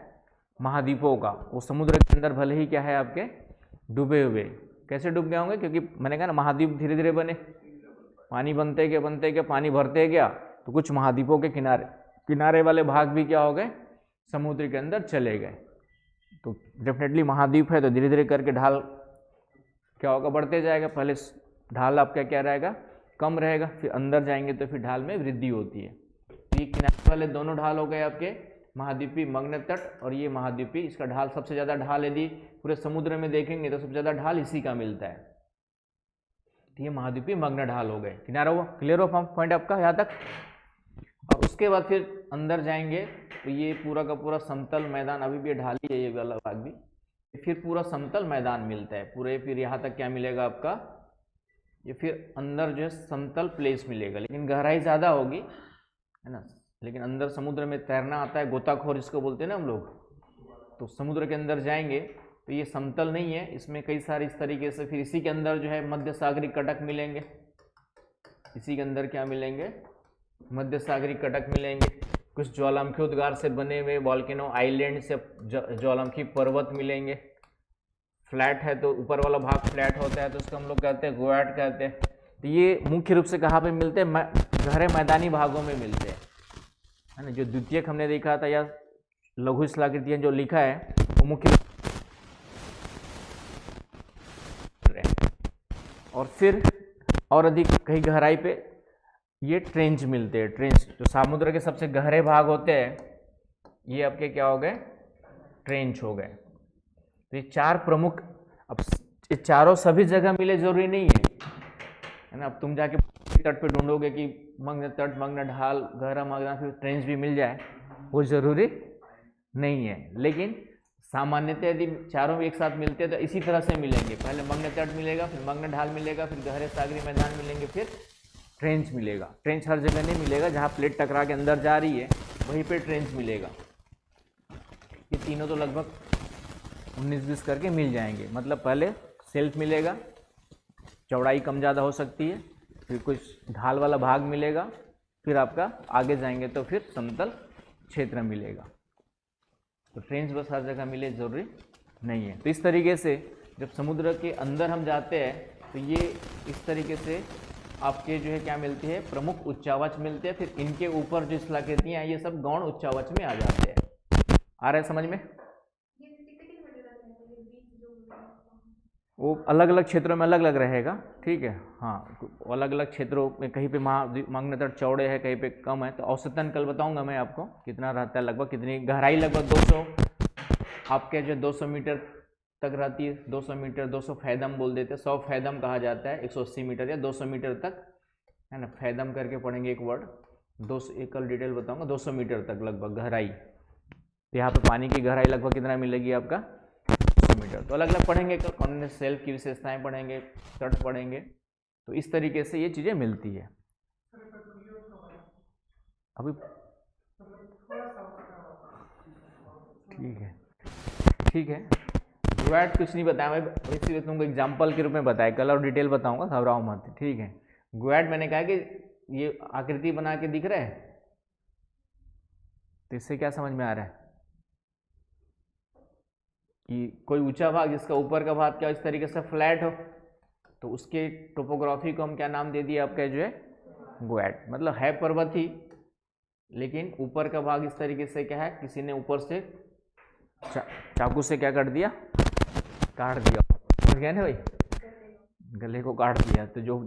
महाद्वीपों का। वो समुद्र के अंदर भले ही क्या है आपके डूबे हुए। कैसे डूब गए होंगे, क्योंकि मैंने कहा ना महाद्वीप धीरे धीरे बने, पानी बनते गए पानी भरते गया, तो कुछ महाद्वीपों के किनारे वाले भाग भी क्या हो गए, समुद्र के अंदर चले गए। तो डेफिनेटली महाद्वीप है तो धीरे धीरे करके ढाल क्या होगा, बढ़ते जाएगा। पहले ढाल आपका क्या रहेगा, कम रहेगा, फिर अंदर जाएंगे तो फिर ढाल में वृद्धि होती है। तो ये किनारे वाले दोनों ढाल हो गए आपके महाद्वीपीय मग्न तट और ये महाद्वीपीय। इसका ढाल सबसे ज़्यादा ढाल यदि पूरे समुद्र में देखेंगे तो सबसे ज़्यादा ढाल इसी का मिलता है। तो ये महाद्वीपीय मग्न ढाल हो गए, किनारा हुआ। क्लियर हो पॉइंट आपका यहाँ तक। और उसके बाद फिर अंदर जाएंगे तो ये पूरा का पूरा समतल मैदान, अभी भी ढाल ही है ये वाला भाग भी, फिर पूरा समतल मैदान मिलता है पूरे। फिर यहाँ तक क्या मिलेगा आपका, ये फिर अंदर जो है समतल प्लेस मिलेगा, लेकिन गहराई ज़्यादा होगी, है ना। लेकिन अंदर समुद्र में तैरना आता है, गोताखोर जिसको बोलते हैं ना हम लोग, तो समुद्र के अंदर जाएंगे तो ये समतल नहीं है, इसमें कई सारे इस तरीके से। फिर इसी के अंदर जो है मध्य सागरीय कटक मिलेंगे, इसी के अंदर क्या मिलेंगे, मध्य सागरीय कटक मिलेंगे। कुछ ज्वालामुखी उद्गार से बने हुए वॉल्केनो आइलैंड से ज्वालामुखी पर्वत मिलेंगे। फ्लैट है तो ऊपर वाला भाग फ्लैट होता है तो उसको हम लोग कहते हैं गोएट कहते हैं। तो ये मुख्य रूप से कहाँ पे मिलते हैं, गहरे मैदानी भागों में मिलते हैं, है ना। जो द्वितीयक हमने देखा था या लघु शिलाकृतियां जो लिखा है वो मुख्य और फिर और अधिक कहीं गहराई पे ये ट्रेंच मिलते हैं। ट्रेंच जो समुद्र के सबसे गहरे भाग होते हैं, ये आपके क्या हो गए, ट्रेंच हो गए। तो ये चार प्रमुख, अब ये चारों सभी जगह मिले जरूरी नहीं है ना। अब तुम जाके तट पे ढूंढोगे कि मग्न तट, मग्न ढाल, गहरा मग्न, फिर ट्रेंच भी मिल जाए, वो जरूरी नहीं है। लेकिन सामान्यतः यदि चारों एक साथ मिलते हैं तो इसी तरह से मिलेंगे। पहले मग्न तट मिलेगा, फिर मग्न ढाल मिलेगा, फिर गहरे सागरी मैदान मिलेंगे, फिर ट्रेंच मिलेगा। ट्रेंच हर जगह नहीं मिलेगा, जहाँ प्लेट टकरा के अंदर जा रही है वहीं पे ट्रेंच मिलेगा। ये तीनों तो लगभग 19-20 करके मिल जाएंगे। मतलब पहले सेल्फ मिलेगा, चौड़ाई कम ज़्यादा हो सकती है, फिर कुछ ढाल वाला भाग मिलेगा, फिर आपका आगे जाएंगे तो फिर समतल क्षेत्र मिलेगा। तो ट्रेंच बस हर जगह मिले जरूरी नहीं है। तो इस तरीके से जब समुद्र के अंदर हम जाते हैं तो ये इस तरीके से आपके जो है क्या मिलती है, प्रमुख उच्चावच मिलते हैं। फिर इनके ऊपर जो स्थलाकृतियाँ हैं ये सब गौण उच्चावच में आ जाते हैं। आ रहा है समझ में? वो अलग अलग क्षेत्रों में अलग अलग रहेगा, ठीक है। हाँ, अलग अलग क्षेत्रों में कहीं पे मग्न तट चौड़े है, कहीं पे कम है। तो औसतन कल बताऊंगा मैं आपको कितना रहता है, लगभग कितनी गहराई, लगभग 200 आपके जो 200 मीटर तक रहती है। 200 मीटर, 200 फैदम बोल देते हैं, 100 फैदम कहा जाता है, 180 मीटर या 200 मीटर तक, है ना। फैदम करके पढ़ेंगे एक वर्ड, 200, एक कल डिटेल बताऊंगा। 200 मीटर तक लगभग गहराई। तो यहाँ पे पानी की गहराई लगभग कितना मिलेगी आपका, 200 मीटर। तो अलग अलग पढ़ेंगे कल, कौन सेल्फ की विशेषताएं पढ़ेंगे, तट पढ़ेंगे। तो इस तरीके से ये चीज़ें मिलती है। अभी ठीक है, ठीक है। ग्वेट कुछ नहीं बताया मैं, इसीलिए तुमको एग्जाम्पल के रूप में बताया, कल और डिटेल बताऊंगा, घबराओ मत, ठीक है। ग्वेट मैंने कहा कि ये आकृति बना के दिख रहा है, तो इससे क्या समझ में आ रहा है कि कोई ऊंचा भाग जिसका ऊपर का भाग क्या इस तरीके से फ्लैट हो, तो उसके टोपोग्राफी को हम क्या नाम दे दिए आपका जो है, ग्वेट। मतलब है पर्वत ही, लेकिन ऊपर का भाग इस तरीके से क्या है, किसी ने ऊपर से चाकू से क्या कर दिया, काट दिया, समझ गया ना भाई, गले को काट दिया। तो जो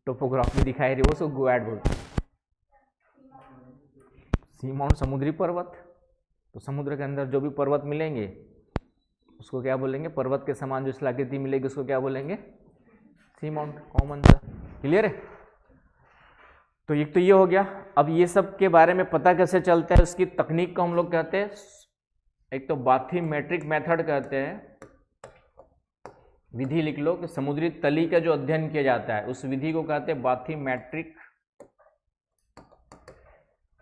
टोपोग्राफी दिखाई रही है वो उसको ग्वेट बोलते हैं। सी माउंट समुद्री पर्वत, तो समुद्र के अंदर जो भी पर्वत मिलेंगे उसको क्या बोलेंगे, पर्वत के समान जो स्थलाकृति मिलेगी उसको क्या बोलेंगे, सी माउंट, कॉमन सा। क्लियर है? तो एक तो ये हो गया। अब ये सब के बारे में पता कैसे चलता है, उसकी तकनीक को हम लोग कहते हैं, एक तो बाथीमेट्रिक मेथड कहते हैं। विधि लिख लो कि समुद्री तली का जो अध्ययन किया जाता है उस विधि को कहते हैं बाथीमेट्रिक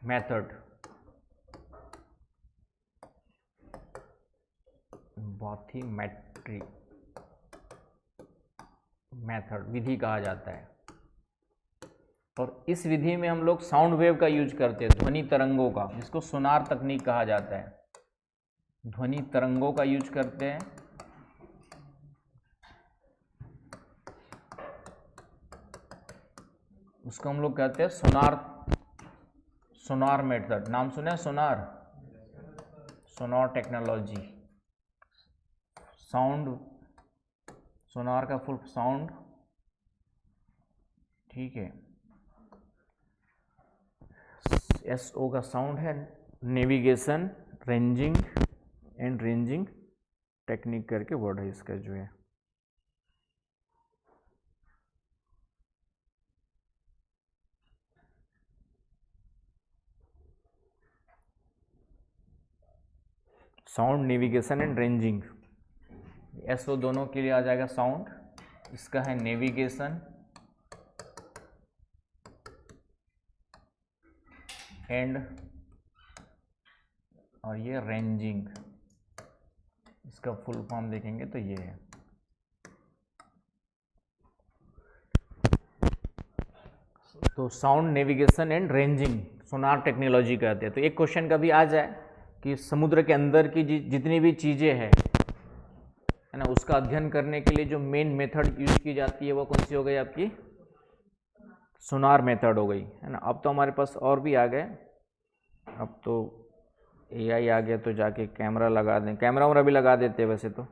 मेथड। बाथीमेट्रिक मेथड विधि कहा जाता है। और इस विधि में हम लोग साउंड वेव का यूज करते हैं, ध्वनि तरंगों का, जिसको सोनार तकनीक कहा जाता है। ध्वनि तरंगों का यूज करते हैं। उसको हम लोग कहते हैं सोनार, सोनार मेथड। नाम सुना है सोनार, सोनार टेक्नोलॉजी। साउंड, सोनार का फुल साउंड, ठीक है, SO का साउंड है, navigation, ranging and ranging technique करके वर्ड है इसका जो है। Sound, navigation and ranging, SO दोनों के लिए आ जाएगा साउंड, इसका है नेविगेशन एंड, और ये रेंजिंग, इसका फुल फॉर्म देखेंगे तो ये है। तो sound, navigation and ranging sonar technology कहते हैं। तो एक क्वेश्चन कभी आ जाए कि समुद्र के अंदर की जितनी भी चीज़ें हैं, है ना, उसका अध्ययन करने के लिए जो मेन मेथड यूज की जाती है वो कौन सी हो गई आपकी, सोनार मेथड हो गई, है ना। अब तो हमारे पास और भी आ गए, अब तो AI आ गया, तो जाके कैमरा लगा दें, कैमरा वैमरा भी लगा देते हैं वैसे तो।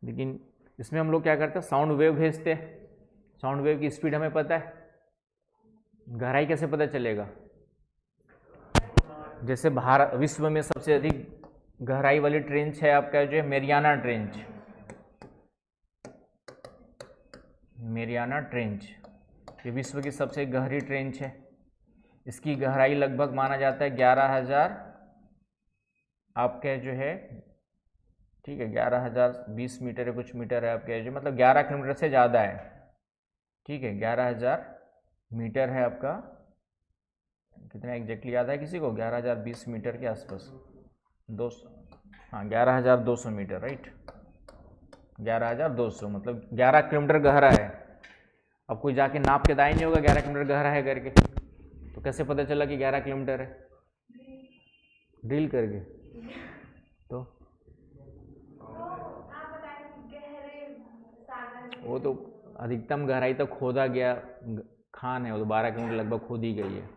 लेकिन इसमें हम लोग क्या करते हैं, साउंड वेव भेजते हैं। साउंड वेव की स्पीड हमें पता है, गहराई कैसे पता चलेगा? जैसे भारत विश्व में सबसे अधिक गहराई वाली ट्रेंच है आपका जो है मेरियाना ट्रेंच। मेरियाना ट्रेंच ये विश्व की सबसे गहरी ट्रेंच है। इसकी गहराई लगभग माना जाता है 11,000 आपके जो है, ठीक है, 11,020 मीटर है, कुछ मीटर है आपके जो, मतलब 11 किलोमीटर से ज़्यादा है। ठीक है, 11,000 मीटर है आपका, कितना एग्जैक्टली याद है किसी को? 11,020 मीटर के आसपास, 200, हाँ 11,200 मीटर, राइट, 11,200 मतलब 11 किलोमीटर गहरा है। अब कोई जाके नाप के दाई नहीं होगा 11 किलोमीटर गहरा है करके, तो कैसे पता चला कि 11 किलोमीटर है? ड्रिल करके। तो वो तो अधिकतम गहराई तक खोदा गया खान है, वो तो 12 किलोमीटर लगभग खोदी गई है।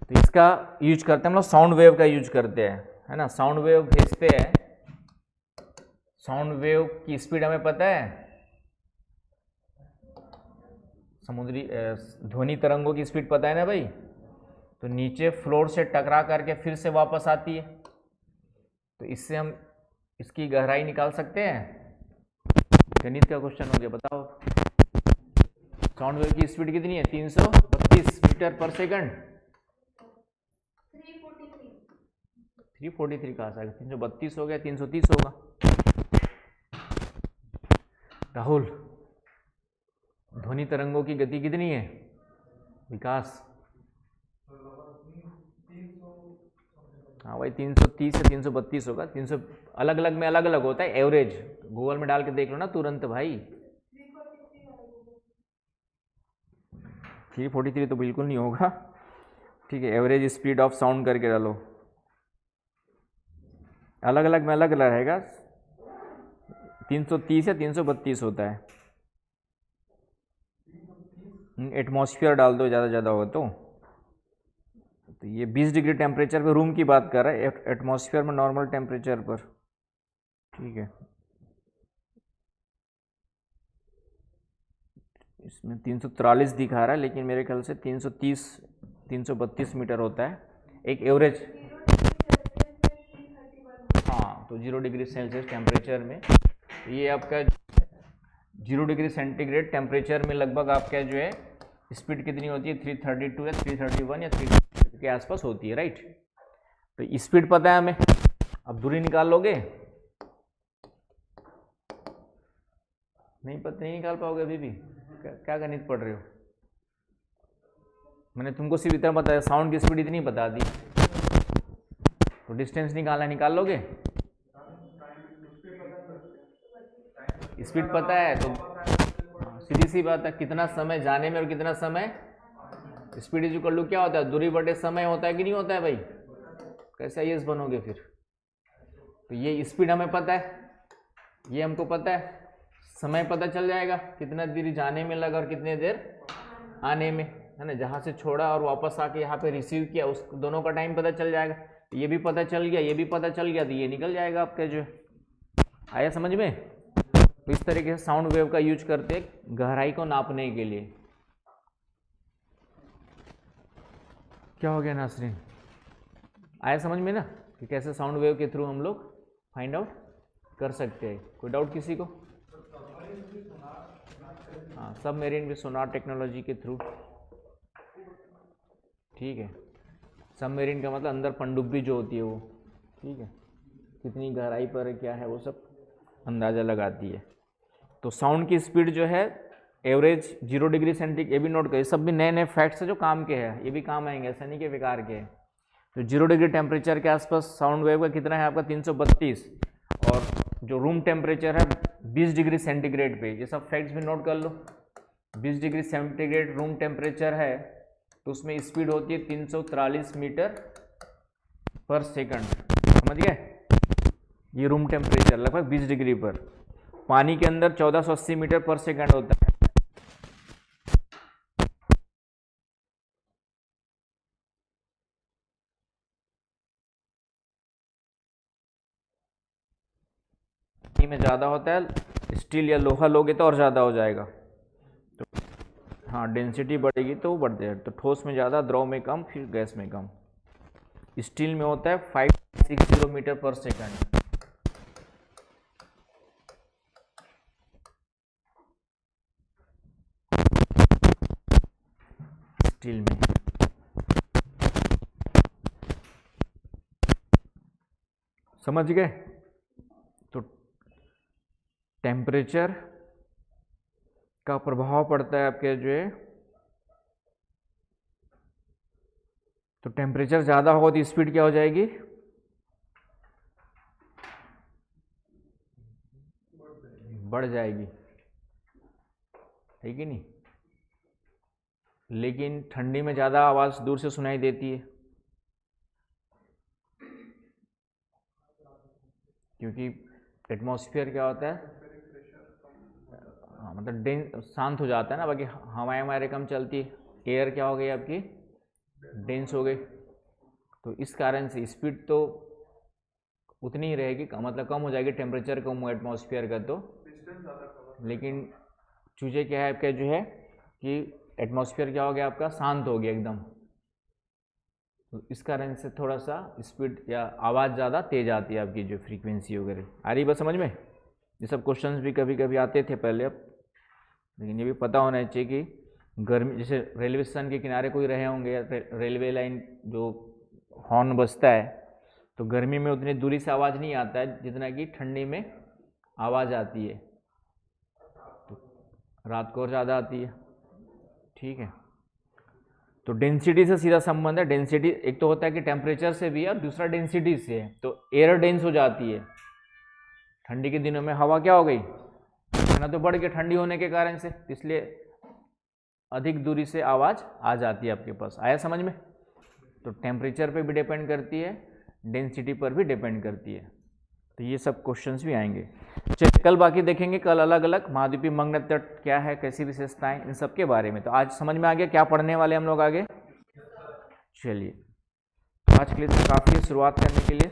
तो इसका यूज करते हैं हम लोग, साउंड वेव का यूज करते हैं, है ना। साउंड वेव भेजते हैं, साउंड वेव की स्पीड हमें पता है, समुद्री ध्वनि तरंगों की स्पीड पता है ना भाई। तो नीचे फ्लोर से टकरा करके फिर से वापस आती है, तो इससे हम इसकी गहराई निकाल सकते हैं। गणित का क्वेश्चन हो गया, बताओ। साउंड वेव की स्पीड कितनी है? 332 मीटर पर सेकंड। 343 कहाँ से आ गया? 332 हो गया, 330 होगा। राहुल, ध्वनि तरंगों की गति कितनी है? विकास, हाँ भाई 330 से 332 होगा। 300 अलग अलग में अलग अलग होता है, एवरेज गूगल में डाल के देख लो ना तुरंत भाई। 343 तो बिल्कुल नहीं होगा, ठीक है। एवरेज स्पीड ऑफ साउंड करके डालो, अलग अलग में अलग अलग रहेगा। 330 या 332 होता है। एटमॉस्फेयर डाल दो ज़्यादा ज़्यादा होगा तो ये 20 डिग्री टेम्परेचर पे रूम की बात कर रहा है, एटमॉस्फेयर में नॉर्मल टेम्परेचर पर, ठीक है। इसमें 343 दिखा रहा है, लेकिन मेरे ख्याल से 330 332 मीटर होता है एक एवरेज। हाँ, तो 0 डिग्री सेल्सियस टेम्परेचर में ये आपका 0 डिग्री सेंटीग्रेड टेम्परेचर में लगभग आपका जो है स्पीड कितनी होती है? 332 या 331 या 3 के आसपास होती है, राइट। तो स्पीड पता है हमें, अब दूरी निकाल लोगे? नहीं पता, नहीं निकाल पाओगे अभी भी? क्या गणित पढ़ रहे हो? मैंने तुमको सिर्फ इतना बताया, साउंड की स्पीड इतनी बता दी, तो डिस्टेंस निकालना, निकाल लोगे? स्पीड पता है तो सीधी सी बात है, कितना समय जाने में और कितना समय, स्पीड इज इक्वल टू क्या होता है? दूरी बटे समय होता है कि नहीं होता है भाई? कैसे आईएएस बनोगे फिर? तो ये स्पीड हमें पता है, ये हमको पता है, समय पता चल जाएगा कितना देर जाने में लगा और कितने देर आने में, है ना। जहाँ से छोड़ा और वापस आके यहाँ पे रिसीव किया, उस दोनों का टाइम पता चल जाएगा। ये भी पता चल गया, ये भी पता चल गया, तो ये निकल जाएगा आपका जो। आया समझ में? तो इस तरीके से साउंड वेव का यूज करते हैं गहराई को नापने के लिए। क्या हो गया नासरीन? आया समझ में ना कि कैसे साउंड वेव के थ्रू हम लोग फाइंड आउट कर सकते हैं? कोई डाउट किसी को? हाँ, सबमरीन भी सोनार टेक्नोलॉजी के थ्रू, ठीक है। सबमरीन का मतलब अंदर पनडुब्बी जो होती है वो, ठीक है, कितनी गहराई पर है, क्या है, वो सब अंदाज़ा लगाती है। तो साउंड की स्पीड जो है एवरेज 0 डिग्री सेंटीग्रेड, ये भी नोट करिए, सब भी नए नए फैक्ट्स है जो काम के हैं, ये भी काम आएंगे, ऐसा नहीं कि बेकार के हैं। तो 0 डिग्री टेम्परेचर के आसपास साउंड वेव का कितना है आपका? 332, और जो रूम टेम्परेचर है 20 डिग्री सेंटीग्रेड पे, ये सब फैक्ट्स भी नोट कर लो। 20 डिग्री सेंटीग्रेड रूम टेम्परेचर है, तो उसमें स्पीड होती है 343 मीटर पर सेकंड, समझ गए? ये रूम टेम्परेचर लगभग 20 डिग्री पर। पानी के अंदर 1480 मीटर पर सेकंड होता है। में ज़्यादा होता है, स्टील या लोहा लोगे तो और ज़्यादा हो जाएगा। तो हाँ, डेंसिटी बढ़ेगी तो वो बढ़ते हैं। तो ठोस में ज़्यादा, द्रव में कम, फिर गैस में कम। स्टील में होता है 560 मीटर पर सेकंड। स्टील में समझ गए। तो टेम्परेचर का प्रभाव पड़ता है आपके जो है, तो टेम्परेचर ज़्यादा होगा तो स्पीड क्या हो जाएगी, बढ़ जाएगी, है कि नहीं। लेकिन ठंडी में ज़्यादा आवाज़ दूर से सुनाई देती है, क्योंकि एटमॉस्फेयर क्या होता है, हाँ मतलब शांत हो जाता है ना, बाकी हवाएं हमारे कम चलती है, एयर क्या हो गई आपकी, डेंस हो गई। तो इस कारण से स्पीड तो उतनी ही रहेगी, मतलब कम हो जाएगी, टेम्परेचर कम हो एटमॉस्फेयर का तो। लेकिन चूजे क्या है आपका जो है कि एटमॉस्फेयर क्या हो गया आपका, शांत हो गया एकदम। तो इस कारण से थोड़ा सा स्पीड या आवाज़ ज़्यादा तेज आती है आपकी, जो फ्रीक्वेंसी वगैरह आ रही बस समझ में। ये सब क्वेश्चंस भी कभी कभी आते थे पहले, अब लेकिन ये भी पता होना चाहिए कि गर्मी, जैसे रेलवे स्टेशन के किनारे कोई रहे होंगे या रेलवे लाइन जो हॉर्न बजता है, तो गर्मी में उतनी दूरी से आवाज़ नहीं आता है जितना कि ठंडी में आवाज़ आती है। तो रात को और ज़्यादा आती है, ठीक है। तो डेंसिटी से सीधा संबंध है। डेंसिटी एक तो होता है कि टेम्परेचर से भी है, और दूसरा डेंसिटी से है। तो एयर डेंस हो जाती है ठंडी के दिनों में, हवा क्या हो गई, ना तो बढ़ के ठंडी होने के कारण से, इसलिए अधिक दूरी से आवाज़ आ जाती है आपके पास। आया समझ में। तो टेम्परेचर पे भी डिपेंड करती है, डेंसिटी पर भी डिपेंड करती है। तो ये सब क्वेश्चंस भी आएंगे। चलिए कल बाकी देखेंगे, कल अलग अलग महाद्वीपीय मग्न तट क्या है, कैसी विशेषताएं, इन सब के बारे में। तो आज समझ में आ गया क्या पढ़ने वाले हम लोग आगे। चलिए आज के लिए तो काफ़ी है शुरुआत करने के लिए।